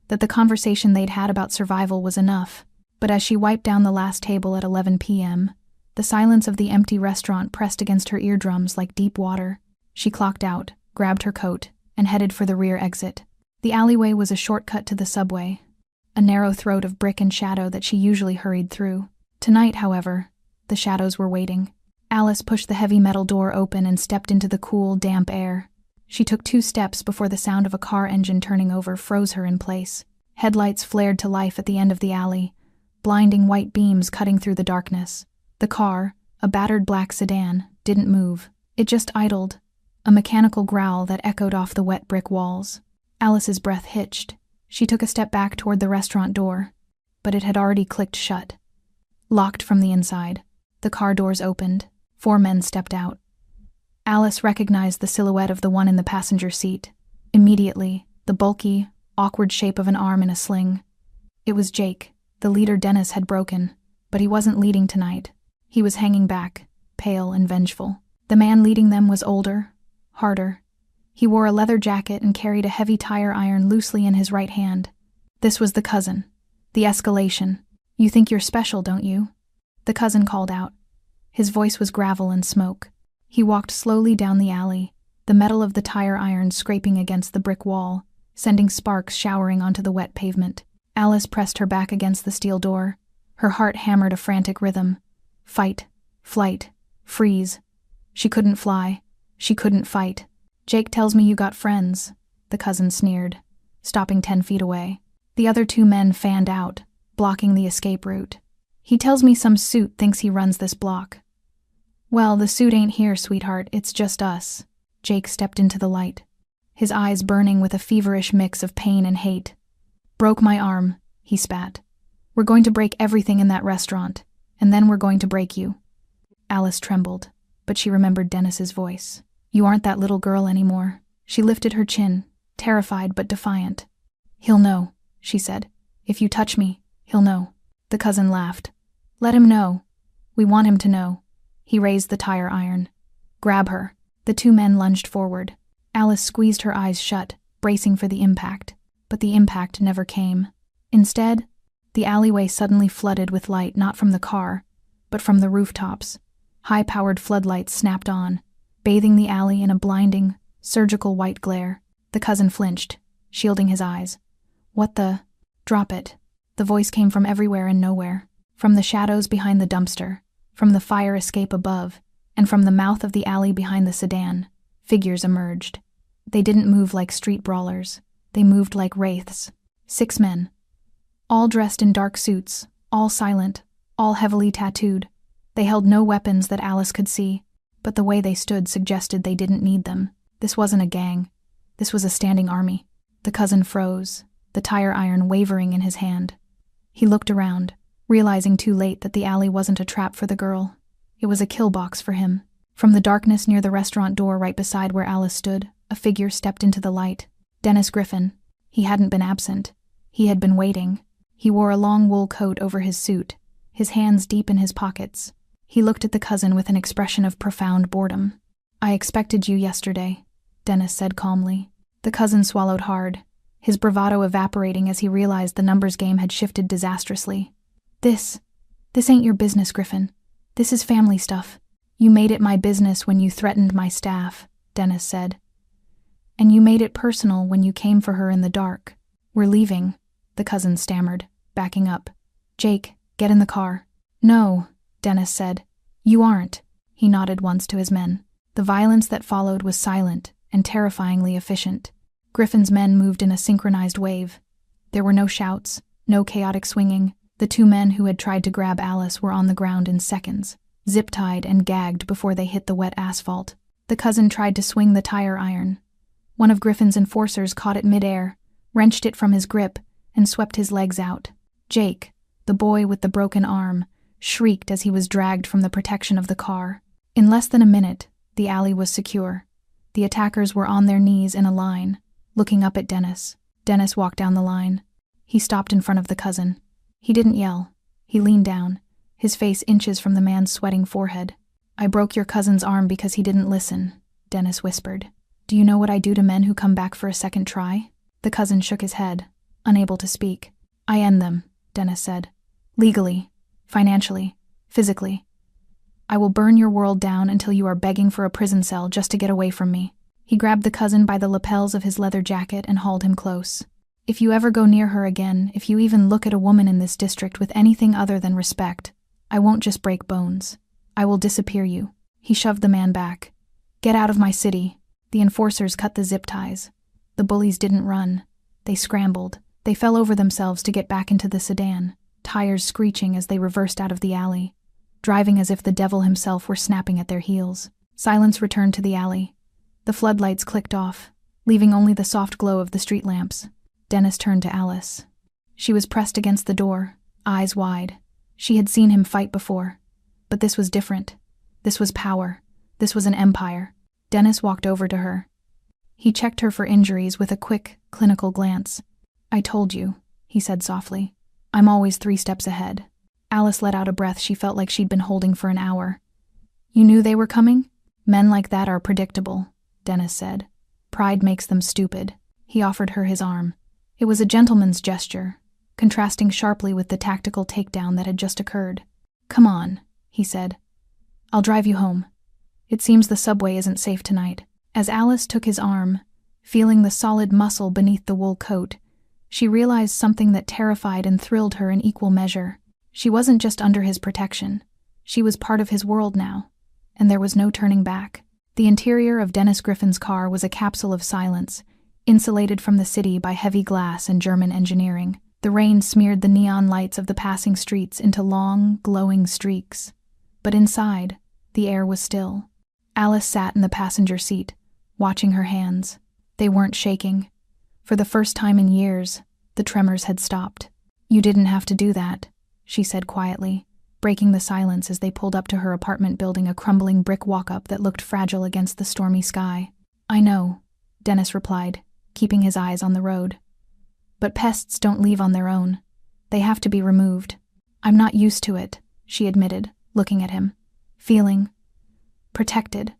that the conversation they'd had about survival was enough. But as she wiped down the last table at 11 p.m., the silence of the empty restaurant pressed against her eardrums like deep water. She clocked out, grabbed her coat, and headed for the rear exit. The alleyway was a shortcut to the subway, a narrow throat of brick and shadow that she usually hurried through. Tonight, however, the shadows were waiting. Alice pushed the heavy metal door open and stepped into the cool, damp air. She took 2 steps before the sound of a car engine turning over froze her in place. Headlights flared to life at the end of the alley, blinding white beams cutting through the darkness. The car, a battered black sedan, didn't move. It just idled, a mechanical growl that echoed off the wet brick walls. Alice's breath hitched. She took a step back toward the restaurant door, but it had already clicked shut. Locked from the inside, the car doors opened. 4 men stepped out. Alice recognized the silhouette of the one in the passenger seat. Immediately, the bulky, awkward shape of an arm in a sling. It was Jake, the leader Dennis had broken, but he wasn't leading tonight. He was hanging back, pale and vengeful. The man leading them was older, harder. He wore a leather jacket and carried a heavy tire iron loosely in his right hand. This was the cousin. The escalation. You think you're special, don't you? The cousin called out. His voice was gravel and smoke. He walked slowly down the alley, the metal of the tire iron scraping against the brick wall, sending sparks showering onto the wet pavement. Alice pressed her back against the steel door. Her heart hammered a frantic rhythm. Fight, flight, freeze. She couldn't fly. She couldn't fight. Jake tells me you got friends, the cousin sneered, stopping 10 feet away. The other 2 men fanned out, blocking the escape route. He tells me some suit thinks he runs this block. Well, the suit ain't here, sweetheart, it's just us. Jake stepped into the light, his eyes burning with a feverish mix of pain and hate. Broke my arm, he spat. We're going to break everything in that restaurant, and then we're going to break you. Alice trembled, but she remembered Dennis's voice. You aren't that little girl anymore. She lifted her chin, terrified but defiant. He'll know, she said. If you touch me, he'll know. The cousin laughed. Let him know. We want him to know. He raised the tire iron. Grab her. The 2 men lunged forward. Alice squeezed her eyes shut, bracing for the impact. But the impact never came. Instead, the alleyway suddenly flooded with light not from the car, but from the rooftops. High-powered floodlights snapped on, bathing the alley in a blinding, surgical white glare. The cousin flinched, shielding his eyes. What the? Drop it. The voice came from everywhere and nowhere. From the shadows behind the dumpster, from the fire escape above, and from the mouth of the alley behind the sedan, figures emerged. They didn't move like street brawlers. They moved like wraiths. 6 men. All dressed in dark suits, all silent, all heavily tattooed. They held no weapons that Alice could see, but the way they stood suggested they didn't need them. This wasn't a gang. This was a standing army. The cousin froze, the tire iron wavering in his hand. He looked around, realizing too late that the alley wasn't a trap for the girl. It was a kill box for him. From the darkness near the restaurant door right beside where Alice stood, a figure stepped into the light. Dennis Griffin. He hadn't been absent. He had been waiting. He wore a long wool coat over his suit, his hands deep in his pockets. He looked at the cousin with an expression of profound boredom. "I expected you yesterday," Dennis said calmly. The cousin swallowed hard, his bravado evaporating as he realized the numbers game had shifted disastrously. This ain't your business, Griffin. This is family stuff. You made it my business when you threatened my staff," Dennis said. "And you made it personal when you came for her in the dark. We're leaving," the cousin stammered, backing up. "Jake, get in the car." "No," Dennis said. "You aren't." He nodded once to his men. The violence that followed was silent and terrifyingly efficient. Griffin's men moved in a synchronized wave. There were no shouts, no chaotic swinging. The 2 men who had tried to grab Alice were on the ground in seconds, zip-tied and gagged before they hit the wet asphalt. The cousin tried to swing the tire iron. One of Griffin's enforcers caught it midair, wrenched it from his grip, and swept his legs out. Jake, the boy with the broken arm, shrieked as he was dragged from the protection of the car. In less than a minute, the alley was secure. The attackers were on their knees in a line, looking up at Dennis. Dennis walked down the line. He stopped in front of the cousin. He didn't yell. He leaned down, his face inches from the man's sweating forehead. "I broke your cousin's arm because he didn't listen," Dennis whispered. "Do you know what I do to men who come back for a second try?" The cousin shook his head, unable to speak. "I end them," Dennis said. "Legally, financially, physically. I will burn your world down until you are begging for a prison cell just to get away from me." He grabbed the cousin by the lapels of his leather jacket and hauled him close. "If you ever go near her again, if you even look at a woman in this district with anything other than respect, I won't just break bones. I will disappear you." He shoved the man back. "Get out of my city." The enforcers cut the zip ties. The bullies didn't run. They scrambled. They fell over themselves to get back into the sedan, tires screeching as they reversed out of the alley, driving as if the devil himself were snapping at their heels. Silence returned to the alley. The floodlights clicked off, leaving only the soft glow of the street lamps. Dennis turned to Alice. She was pressed against the door, eyes wide. She had seen him fight before. But this was different. This was power. This was an empire. Dennis walked over to her. He checked her for injuries with a quick, clinical glance. "I told you," he said softly. "I'm always 3 steps ahead." Alice let out a breath she felt like she'd been holding for an hour. "You knew they were coming?" "Men like that are predictable," Dennis said. "Pride makes them stupid." He offered her his arm. It was a gentleman's gesture, contrasting sharply with the tactical takedown that had just occurred. "Come on," he said. "I'll drive you home. It seems the subway isn't safe tonight." As Alice took his arm, feeling the solid muscle beneath the wool coat, she realized something that terrified and thrilled her in equal measure. She wasn't just under his protection. She was part of his world now, and there was no turning back. The interior of Dennis Griffin's car was a capsule of silence, insulated from the city by heavy glass and German engineering. The rain smeared the neon lights of the passing streets into long, glowing streaks. But inside, the air was still. Alice sat in the passenger seat, watching her hands. They weren't shaking. For the first time in years, the tremors had stopped. "You didn't have to do that," she said quietly, breaking the silence as they pulled up to her apartment building, a crumbling brick walk-up that looked fragile against the stormy sky. "I know," Dennis replied, keeping his eyes on the road. "But pests don't leave on their own. They have to be removed." "I'm not used to it," she admitted, looking at him. "Feeling protected.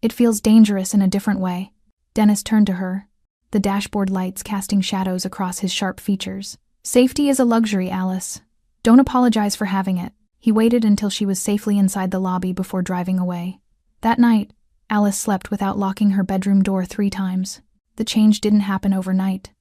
It feels dangerous in a different way." Dennis turned to her, the dashboard lights casting shadows across his sharp features. "Safety is a luxury, Alice. Don't apologize for having it." He waited until she was safely inside the lobby before driving away. That night, Alice slept without locking her bedroom door 3 times. The change didn't happen overnight,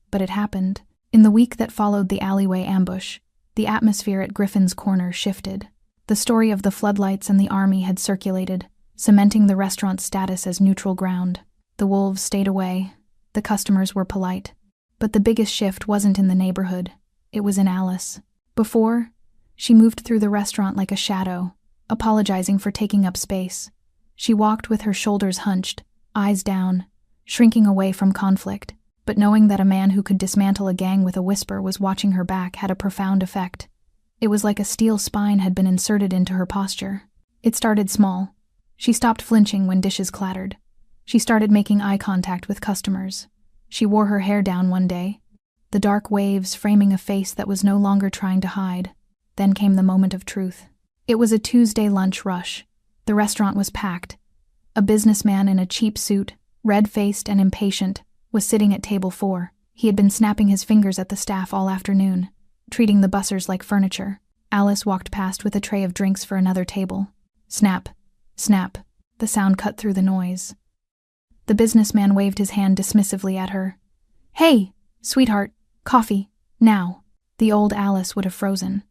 but it happened. In the week that followed the alleyway ambush, the atmosphere at Griffin's Corner shifted. The story of the floodlights and the army had circulated, cementing the restaurant's status as neutral ground. The wolves stayed away. The customers were polite. But the biggest shift wasn't in the neighborhood. It was in Alice. Before, she moved through the restaurant like a shadow, apologizing for taking up space. She walked with her shoulders hunched, eyes down, shrinking away from conflict. But knowing that a man who could dismantle a gang with a whisper was watching her back had a profound effect. It was like a steel spine had been inserted into her posture. It started small. She stopped flinching when dishes clattered. She started making eye contact with customers. She wore her hair down one day, the dark waves framing a face that was no longer trying to hide. Then came the moment of truth. It was a Tuesday lunch rush. The restaurant was packed. A businessman in a cheap suit, red-faced and impatient, was sitting at table 4. He had been snapping his fingers at the staff all afternoon, treating the bussers like furniture. Alice walked past with a tray of drinks for another table. Snap, snap. The sound cut through the noise. The businessman waved his hand dismissively at her. "Hey, sweetheart, coffee, now." The old Alice would have frozen.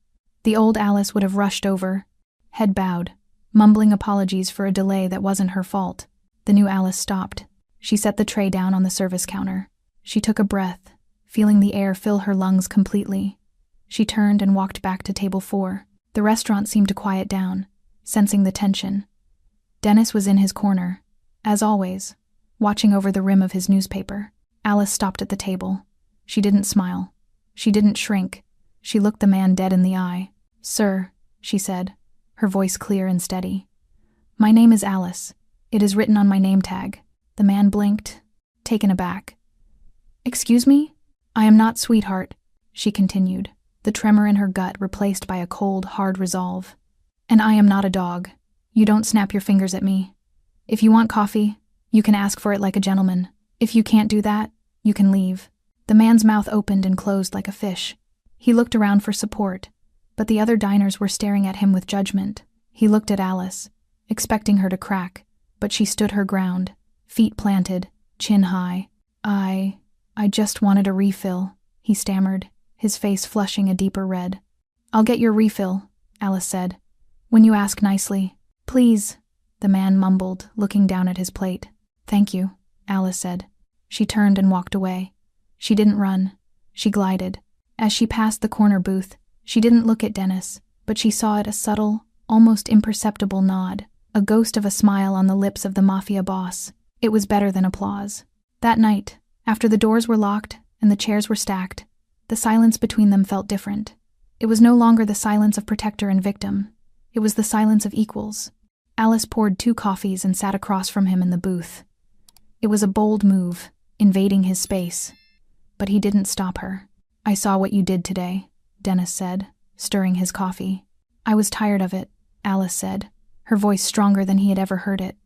The old Alice would have rushed over, head bowed, mumbling apologies for a delay that wasn't her fault. The new Alice stopped. She set the tray down on the service counter. She took a breath, feeling the air fill her lungs completely. She turned and walked back to table 4. The restaurant seemed to quiet down, sensing the tension. Dennis was in his corner, as always, watching over the rim of his newspaper. Alice stopped at the table. She didn't smile. She didn't shrink. She looked the man dead in the eye. "Sir," she said, her voice clear and steady. "My name is Alice. It is written on my name tag." The man blinked, taken aback. "Excuse me? I am not sweetheart," she continued, the tremor in her gut replaced by a cold, hard resolve. "And I am not a dog. You don't snap your fingers at me. If you want coffee, you can ask for it like a gentleman. If you can't do that, you can leave." The man's mouth opened and closed like a fish. He looked around for support, but the other diners were staring at him with judgment. He looked at Alice, expecting her to crack, but she stood her ground, feet planted, chin high. I just wanted a refill," he stammered, his face flushing a deeper red. "I'll get your refill," Alice said, "when you ask nicely." "Please," the man mumbled, looking down at his plate. "Thank you," Alice said. She turned and walked away. She didn't run. She glided. As she passed the corner booth, she didn't look at Dennis, but she saw it a subtle, almost imperceptible nod, a ghost of a smile on the lips of the mafia boss. It was better than applause. That night, after the doors were locked and the chairs were stacked, the silence between them felt different. It was no longer the silence of protector and victim. It was the silence of equals. Alice poured 2 coffees and sat across from him in the booth. It was a bold move, invading his space. But he didn't stop her. "I saw what you did today," Dennis said, stirring his coffee. "I was tired of it," Alice said, her voice stronger than he had ever heard it.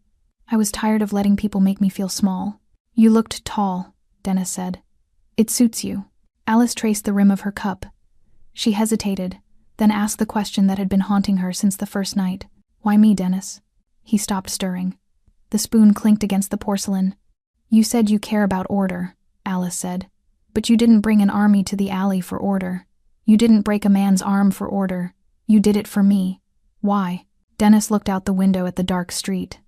"I was tired of letting people make me feel small." "You looked tall," Dennis said. "It suits you." Alice traced the rim of her cup. She hesitated, then asked the question that had been haunting her since the first night. "Why me, Dennis?" He stopped stirring. The spoon clinked against the porcelain. "You said you care about order," Alice said. "But you didn't bring an army to the alley for order. You didn't break a man's arm for order. You did it for me. Why?" Dennis looked out the window at the dark street.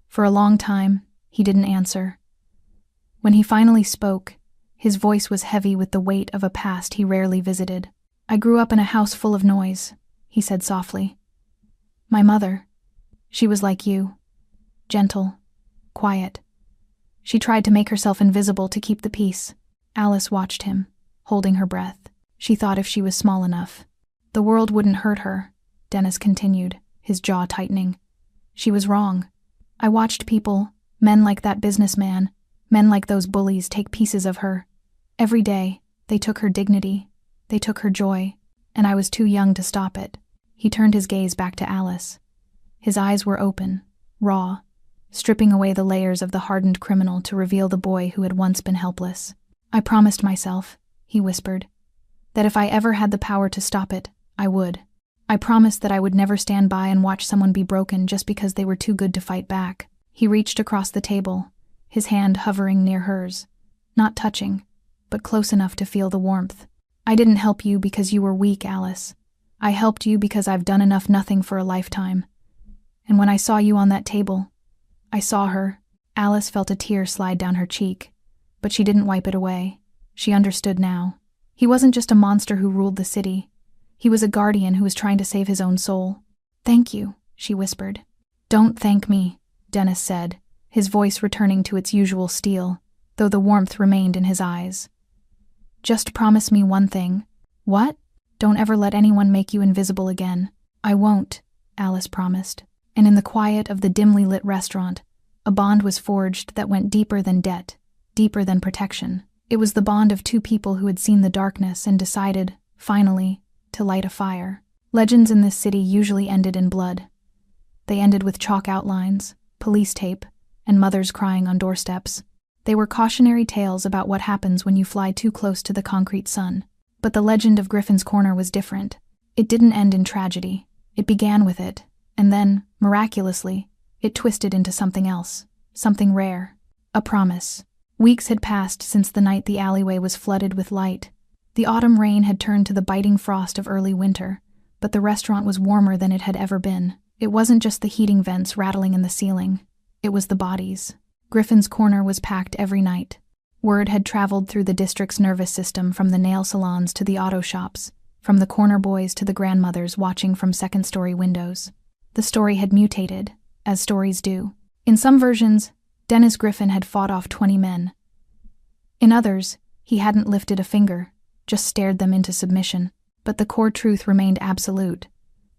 For a long time, he didn't answer. When he finally spoke, his voice was heavy with the weight of a past he rarely visited. "I grew up in a house full of noise," he said softly. "My mother, she was like you, gentle, quiet. She tried to make herself invisible to keep the peace." Alice watched him, holding her breath. She thought if she was small enough. "The world wouldn't hurt her," Dennis continued, his jaw tightening. "She was wrong. I watched people, men like that businessman, men like those bullies, take pieces of her. Every day, they took her dignity, they took her joy, and I was too young to stop it." He turned his gaze back to Alice. His eyes were open, raw, stripping away the layers of the hardened criminal to reveal the boy who had once been helpless. "I promised myself," he whispered, "that if I ever had the power to stop it, I would. I promised that I would never stand by and watch someone be broken just because they were too good to fight back." He reached across the table, his hand hovering near hers, not touching, but close enough to feel the warmth. "I didn't help you because you were weak, Alice. I helped you because I've done enough nothing for a lifetime. And when I saw you on that table, I saw her." Alice felt a tear slide down her cheek, but she didn't wipe it away. She understood now. He wasn't just a monster who ruled the city. He was a guardian who was trying to save his own soul. "Thank you," she whispered. "Don't thank me," Dennis said, his voice returning to its usual steel, though the warmth remained in his eyes. "Just promise me one thing." "What?" "Don't ever let anyone make you invisible again." "I won't," Alice promised. And in the quiet of the dimly lit restaurant, a bond was forged that went deeper than debt, deeper than protection. It was the bond of two people who had seen the darkness and decided, finally, to light a fire. Legends in this city usually ended in blood. They ended with chalk outlines, police tape, and mothers crying on doorsteps. They were cautionary tales about what happens when you fly too close to the concrete sun. But the legend of Griffin's Corner was different. It didn't end in tragedy. It began with it, and then, miraculously, it twisted into something else, something rare. A promise. Weeks had passed since the night the alleyway was flooded with light. The autumn rain had turned to the biting frost of early winter, but the restaurant was warmer than it had ever been. It wasn't just the heating vents rattling in the ceiling. It was the bodies. Griffin's Corner was packed every night. Word had traveled through the district's nervous system, from the nail salons to the auto shops, from the corner boys to the grandmothers watching from second-story windows. The story had mutated, as stories do. In some versions, Dennis Griffin had fought off 20 men. In others, he hadn't lifted a finger, just stared them into submission. But the core truth remained absolute.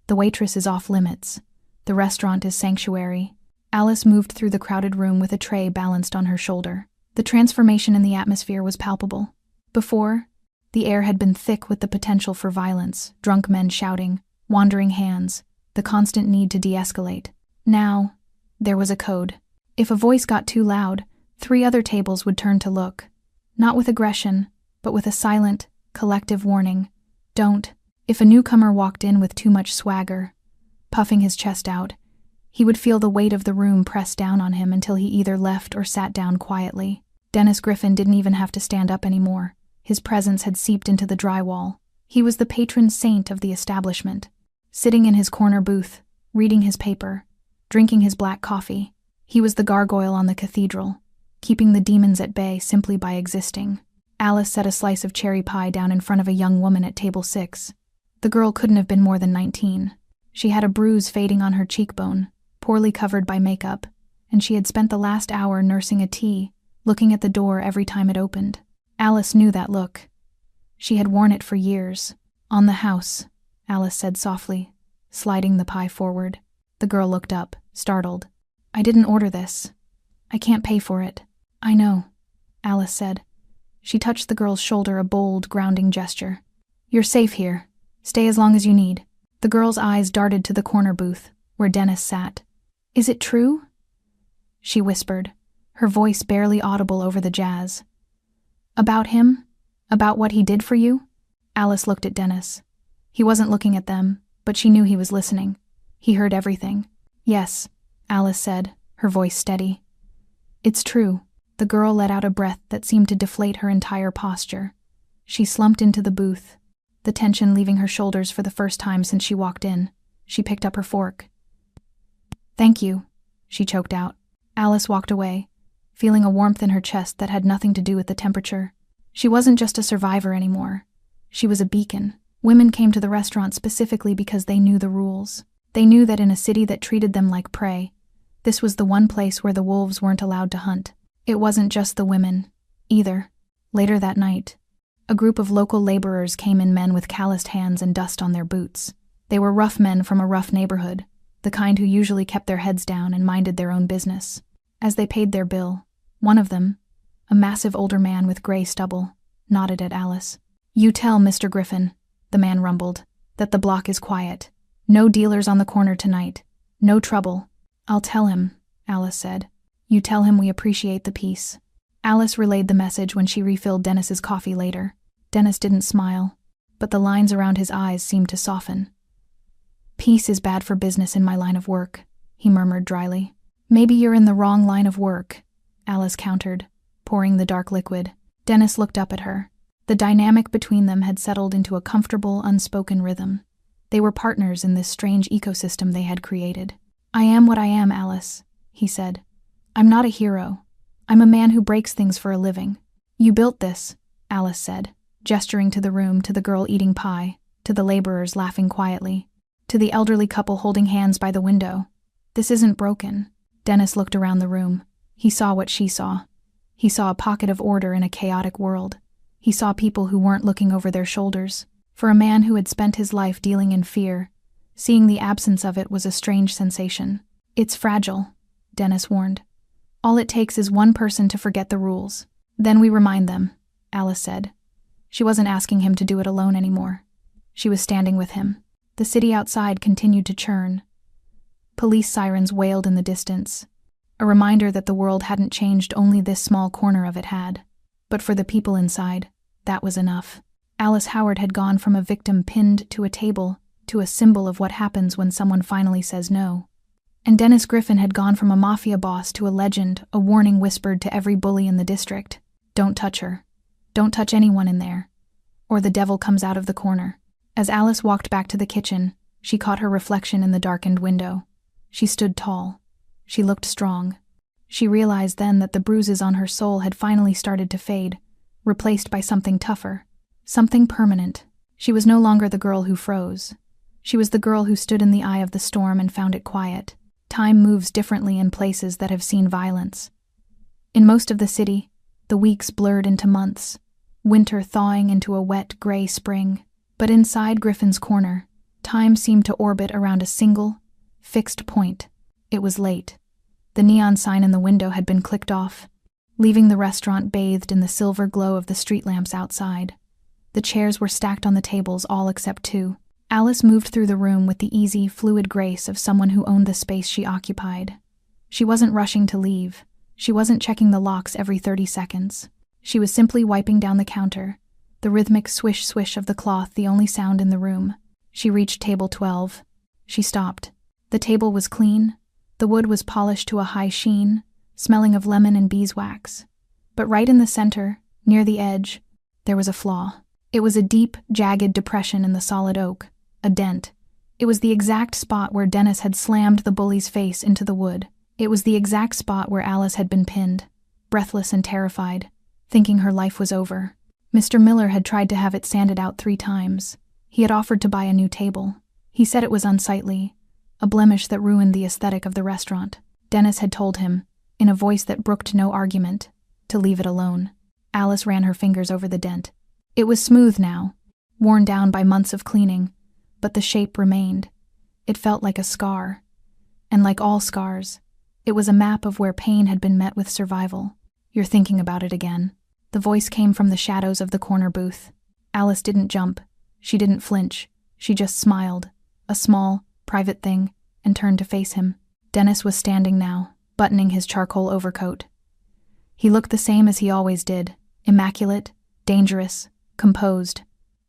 The waitress is off limits. The restaurant is sanctuary. Alice moved through the crowded room with a tray balanced on her shoulder. The transformation in the atmosphere was palpable. Before, the air had been thick with the potential for violence, drunk men shouting, wandering hands, the constant need to de-escalate. Now, there was a code. If a voice got too loud, 3 other tables would turn to look. Not with aggression, but with a silent, collective warning. Don't. If a newcomer walked in with too much swagger, puffing his chest out, he would feel the weight of the room press down on him until he either left or sat down quietly. Dennis Griffin didn't even have to stand up anymore. His presence had seeped into the drywall. He was the patron saint of the establishment. Sitting in his corner booth, reading his paper, drinking his black coffee, he was the gargoyle on the cathedral, keeping the demons at bay simply by existing. Alice set a slice of cherry pie down in front of a young woman at table 6. The girl couldn't have been more than 19. She had a bruise fading on her cheekbone, poorly covered by makeup, and she had spent the last hour nursing a tea, looking at the door every time it opened. Alice knew that look. She had worn it for years. "On the house," Alice said softly, sliding the pie forward. The girl looked up, startled. "I didn't order this. I can't pay for it." "I know," Alice said. She touched the girl's shoulder, a bold, grounding gesture. "You're safe here. Stay as long as you need." The girl's eyes darted to the corner booth, where Dennis sat. "Is it true?" she whispered, her voice barely audible over the jazz. "About him? About what he did for you?" Alice looked at Dennis. He wasn't looking at them, but she knew he was listening. He heard everything. "Yes," Alice said, her voice steady. "It's true." The girl let out a breath that seemed to deflate her entire posture. She slumped into the booth, the tension leaving her shoulders for the first time since she walked in. She picked up her fork. "Thank you," she choked out. Alice walked away, feeling a warmth in her chest that had nothing to do with the temperature. She wasn't just a survivor anymore. She was a beacon. Women came to the restaurant specifically because they knew the rules. They knew that in a city that treated them like prey, this was the one place where the wolves weren't allowed to hunt. It wasn't just the women, either. Later that night, a group of local laborers came in, men with calloused hands and dust on their boots. They were rough men from a rough neighborhood, the kind who usually kept their heads down and minded their own business. As they paid their bill, one of them, a massive older man with gray stubble, nodded at Alice. "You tell Mr. Griffin," the man rumbled, "that the block is quiet. No dealers on the corner tonight. No trouble." "I'll tell him," Alice said. "You tell him we appreciate the peace." Alice relayed the message when she refilled Dennis's coffee later. Dennis didn't smile, but the lines around his eyes seemed to soften. "Peace is bad for business in my line of work," he murmured dryly. "Maybe you're in the wrong line of work," Alice countered, pouring the dark liquid. Dennis looked up at her. The dynamic between them had settled into a comfortable, unspoken rhythm. They were partners in this strange ecosystem they had created. "I am what I am, Alice," he said. "I'm not a hero. I'm a man who breaks things for a living." "You built this," Alice said, gesturing to the room, to the girl eating pie, to the laborers laughing quietly, to the elderly couple holding hands by the window. "This isn't broken." Dennis looked around the room. He saw what she saw. He saw a pocket of order in a chaotic world. He saw people who weren't looking over their shoulders. For a man who had spent his life dealing in fear, seeing the absence of it was a strange sensation. "It's fragile," Dennis warned. "All it takes is one person to forget the rules. Then we remind them," Alice said. She wasn't asking him to do it alone anymore. She was standing with him. The city outside continued to churn. Police sirens wailed in the distance, a reminder that the world hadn't changed, only this small corner of it had. But for the people inside, that was enough. Alice Howard had gone from a victim pinned to a table to a symbol of what happens when someone finally says no. And Dennis Griffin had gone from a mafia boss to a legend, a warning whispered to every bully in the district. "Don't touch her. Don't touch anyone in there, or the devil comes out of the corner." As Alice walked back to the kitchen, she caught her reflection in the darkened window. She stood tall. She looked strong. She realized then that the bruises on her soul had finally started to fade, replaced by something tougher. Something permanent. She was no longer the girl who froze. She was the girl who stood in the eye of the storm and found it quiet. Time moves differently in places that have seen violence. In most of the city, the weeks blurred into months, winter thawing into a wet, gray spring. But inside Griffin's corner, time seemed to orbit around a single, fixed point. It was late. The neon sign in the window had been clicked off, leaving the restaurant bathed in the silver glow of the street lamps outside. The chairs were stacked on the tables, all except two. Alice moved through the room with the easy, fluid grace of someone who owned the space she occupied. She wasn't rushing to leave. She wasn't checking the locks every 30 seconds. She was simply wiping down the counter, the rhythmic swish-swish of the cloth the only sound in the room. She reached table 12. She stopped. The table was clean. The wood was polished to a high sheen, smelling of lemon and beeswax. But right in the center, near the edge, there was a flaw. It was a deep, jagged depression in the solid oak, a dent. It was the exact spot where Dennis had slammed the bully's face into the wood. It was the exact spot where Alice had been pinned, breathless and terrified, thinking her life was over. Mr. Miller had tried to have it sanded out 3 times. He had offered to buy a new table. He said it was unsightly, a blemish that ruined the aesthetic of the restaurant. Dennis had told him, in a voice that brooked no argument, to leave it alone. Alice ran her fingers over the dent. It was smooth now, worn down by months of cleaning, but the shape remained. It felt like a scar. And like all scars, it was a map of where pain had been met with survival. "You're thinking about it again." The voice came from the shadows of the corner booth. Alice didn't jump. She didn't flinch. She just smiled, a small, private thing, and turned to face him. Dennis was standing now, buttoning his charcoal overcoat. He looked the same as he always did, immaculate, dangerous, composed.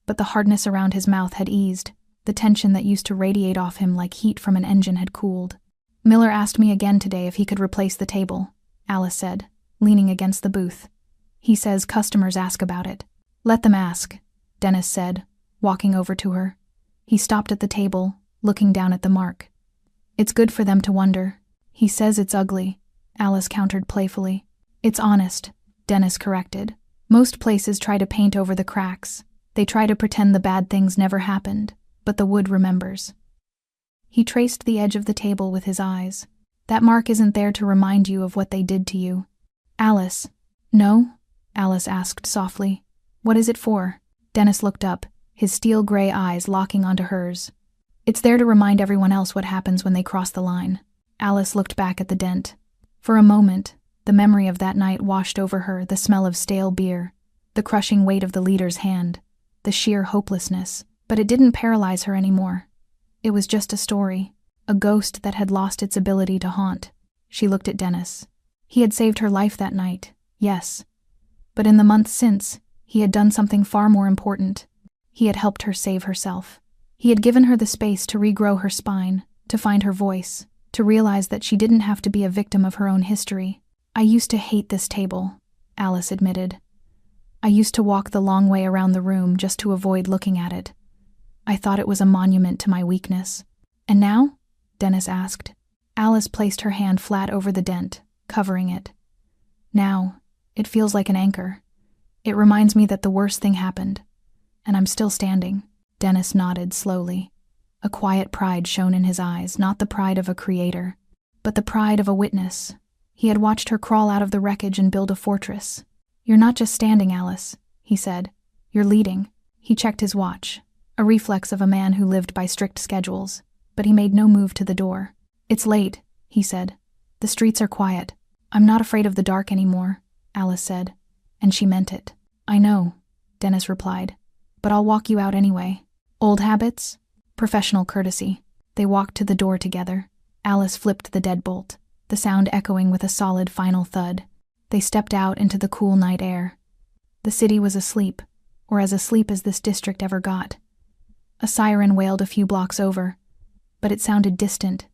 But the hardness around his mouth had eased. The tension that used to radiate off him like heat from an engine had cooled. "Miller asked me again today if he could replace the table," Alice said, leaning against the booth. "He says customers ask about it." "Let them ask," Dennis said, walking over to her. He stopped at the table, looking down at the mark. "It's good for them to wonder." "He says it's ugly," Alice countered playfully. "It's honest," Dennis corrected. "Most places try to paint over the cracks. They try to pretend the bad things never happened, but the wood remembers." He traced the edge of the table with his eyes. "That mark isn't there to remind you of what they did to you." "Alice." "No?" Alice asked softly. "What is it for?" Dennis looked up, his steel-gray eyes locking onto hers. "It's there to remind everyone else what happens when they cross the line." Alice looked back at the dent. For a moment, the memory of that night washed over her, the smell of stale beer, the crushing weight of the leader's hand, the sheer hopelessness. But it didn't paralyze her anymore. It was just a story, a ghost that had lost its ability to haunt. She looked at Dennis. He had saved her life that night, yes. But in the months since, he had done something far more important. He had helped her save herself. He had given her the space to regrow her spine, to find her voice, to realize that she didn't have to be a victim of her own history. "I used to hate this table," Alice admitted. I used to walk the long way around the room just to avoid looking at it. I thought it was a monument to my weakness. And now? Dennis asked. Alice placed her hand flat over the dent, covering it. Now, it feels like an anchor. It reminds me that the worst thing happened, and I'm still standing. Dennis nodded slowly. A quiet pride shone in his eyes, not the pride of a creator, but the pride of a witness. He had watched her crawl out of the wreckage and build a fortress. You're not just standing, Alice, he said. You're leading. He checked his watch, a reflex of a man who lived by strict schedules, but he made no move to the door. It's late, he said. The streets are quiet. I'm not afraid of the dark anymore, Alice said, and she meant it. I know, Dennis replied, but I'll walk you out anyway. Old habits? Professional courtesy. They walked to the door together. Alice flipped the deadbolt, the sound echoing with a solid final thud. They stepped out into the cool night air. The city was asleep, or as asleep as this district ever got. A siren wailed a few blocks over, but it sounded distant,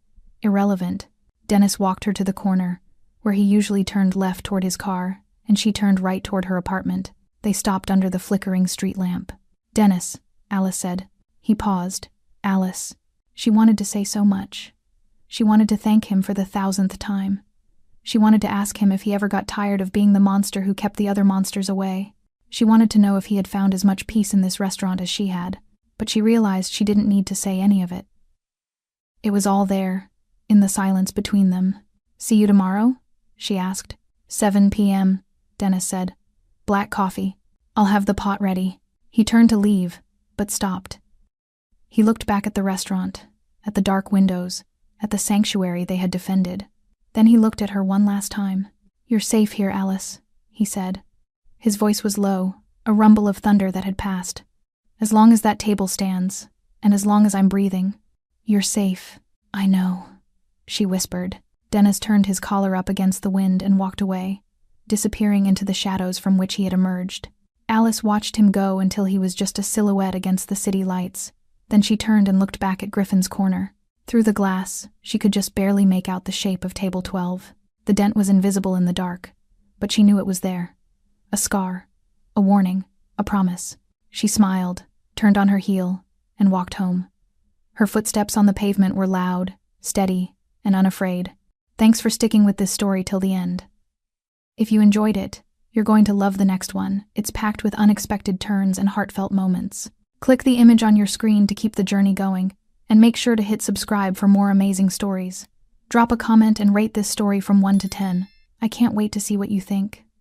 irrelevant. Dennis walked her to the corner, where he usually turned left toward his car, and she turned right toward her apartment. They stopped under the flickering street lamp. Dennis, Alice said. He paused. Alice. She wanted to say so much. She wanted to thank him for the 1,000th time. She wanted to ask him if he ever got tired of being the monster who kept the other monsters away. She wanted to know if he had found as much peace in this restaurant as she had, but she realized she didn't need to say any of it. It was all there, in the silence between them. See you tomorrow? She asked. 7 p.m., Dennis said. Black coffee. I'll have the pot ready. He turned to leave, but stopped. He looked back at the restaurant, at the dark windows, at the sanctuary they had defended. Then he looked at her one last time. You're safe here, Alice, he said. His voice was low, a rumble of thunder that had passed. As long as that table stands, and as long as I'm breathing, you're safe. I know, she whispered. Dennis turned his collar up against the wind and walked away, disappearing into the shadows from which he had emerged. Alice watched him go until he was just a silhouette against the city lights. Then she turned and looked back at Griffin's corner. Through the glass, she could just barely make out the shape of table 12. The dent was invisible in the dark, but she knew it was there. A scar, a warning, a promise. She smiled, turned on her heel, and walked home. Her footsteps on the pavement were loud, steady, and unafraid. Thanks for sticking with this story till the end. If you enjoyed it, you're going to love the next one. It's packed with unexpected turns and heartfelt moments. Click the image on your screen to keep the journey going, and make sure to hit subscribe for more amazing stories. Drop a comment and rate this story from 1 to 10. I can't wait to see what you think.